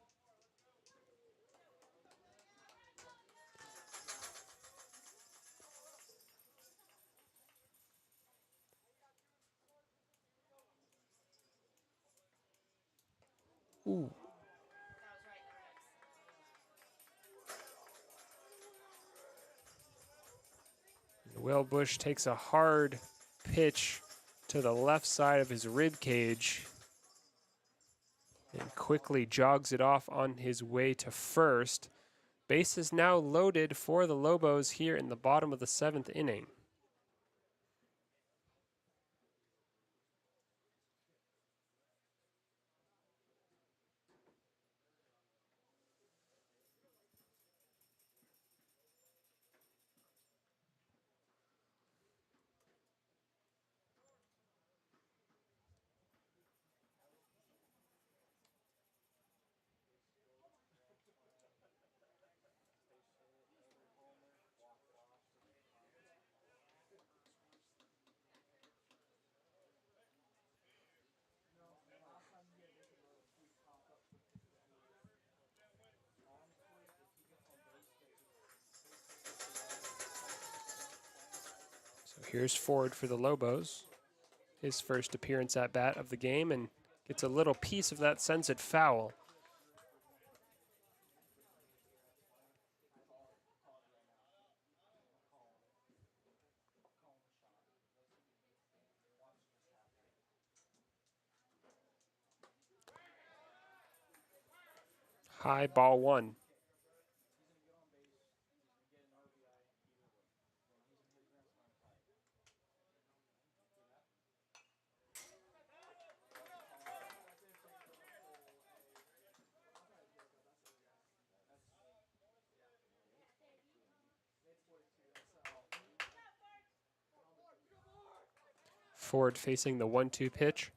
Speaker 1: Ooh. Will Bush takes a hard pitch to the left side of his rib cage and quickly jogs it off on his way to first. Base is now loaded for the Lobos here in the bottom of the seventh inning. So here's Ford for the Lobos. His first appearance at bat of the game, and gets a little piece of that scented foul. High ball one. forward facing the 1-2 pitch.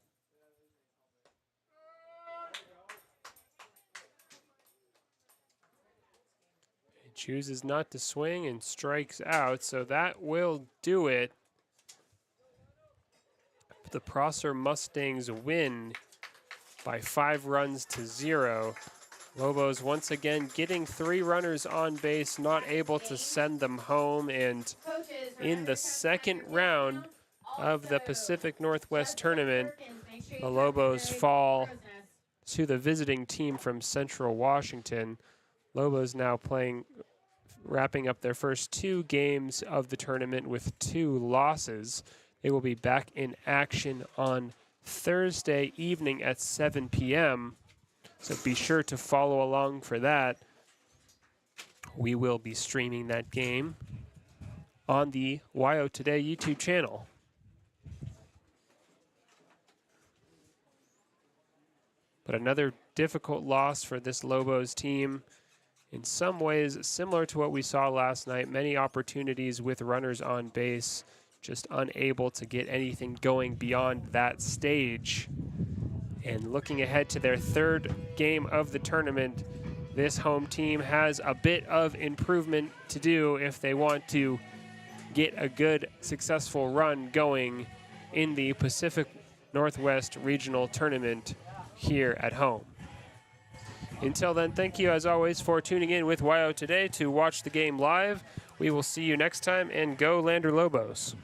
Speaker 1: He chooses not to swing and strikes out, so that will do it. The Prosser Mustangs win by 5-0. Lobos once again getting 3 runners on base, not able to send them home, and in the second round of the Pacific Northwest Tournament, the Lobos fall to the visiting team from Central Washington. Lobos now wrapping up their first 2 games of the tournament with 2 losses. They will be back in action on Thursday evening at 7 p.m. So be sure to follow along for that. We will be streaming that game on the WYO Today YouTube channel. But another difficult loss for this Lobos team. In some ways, similar to what we saw last night, many opportunities with runners on base, just unable to get anything going beyond that stage. And looking ahead to their 3rd game of the tournament, this home team has a bit of improvement to do if they want to get a good, successful run going in the Pacific Northwest Regional Tournament here at home. Until then, thank you as always for tuning in with WYO Today to watch the game live. We will see you next time, and go Lander Lobos.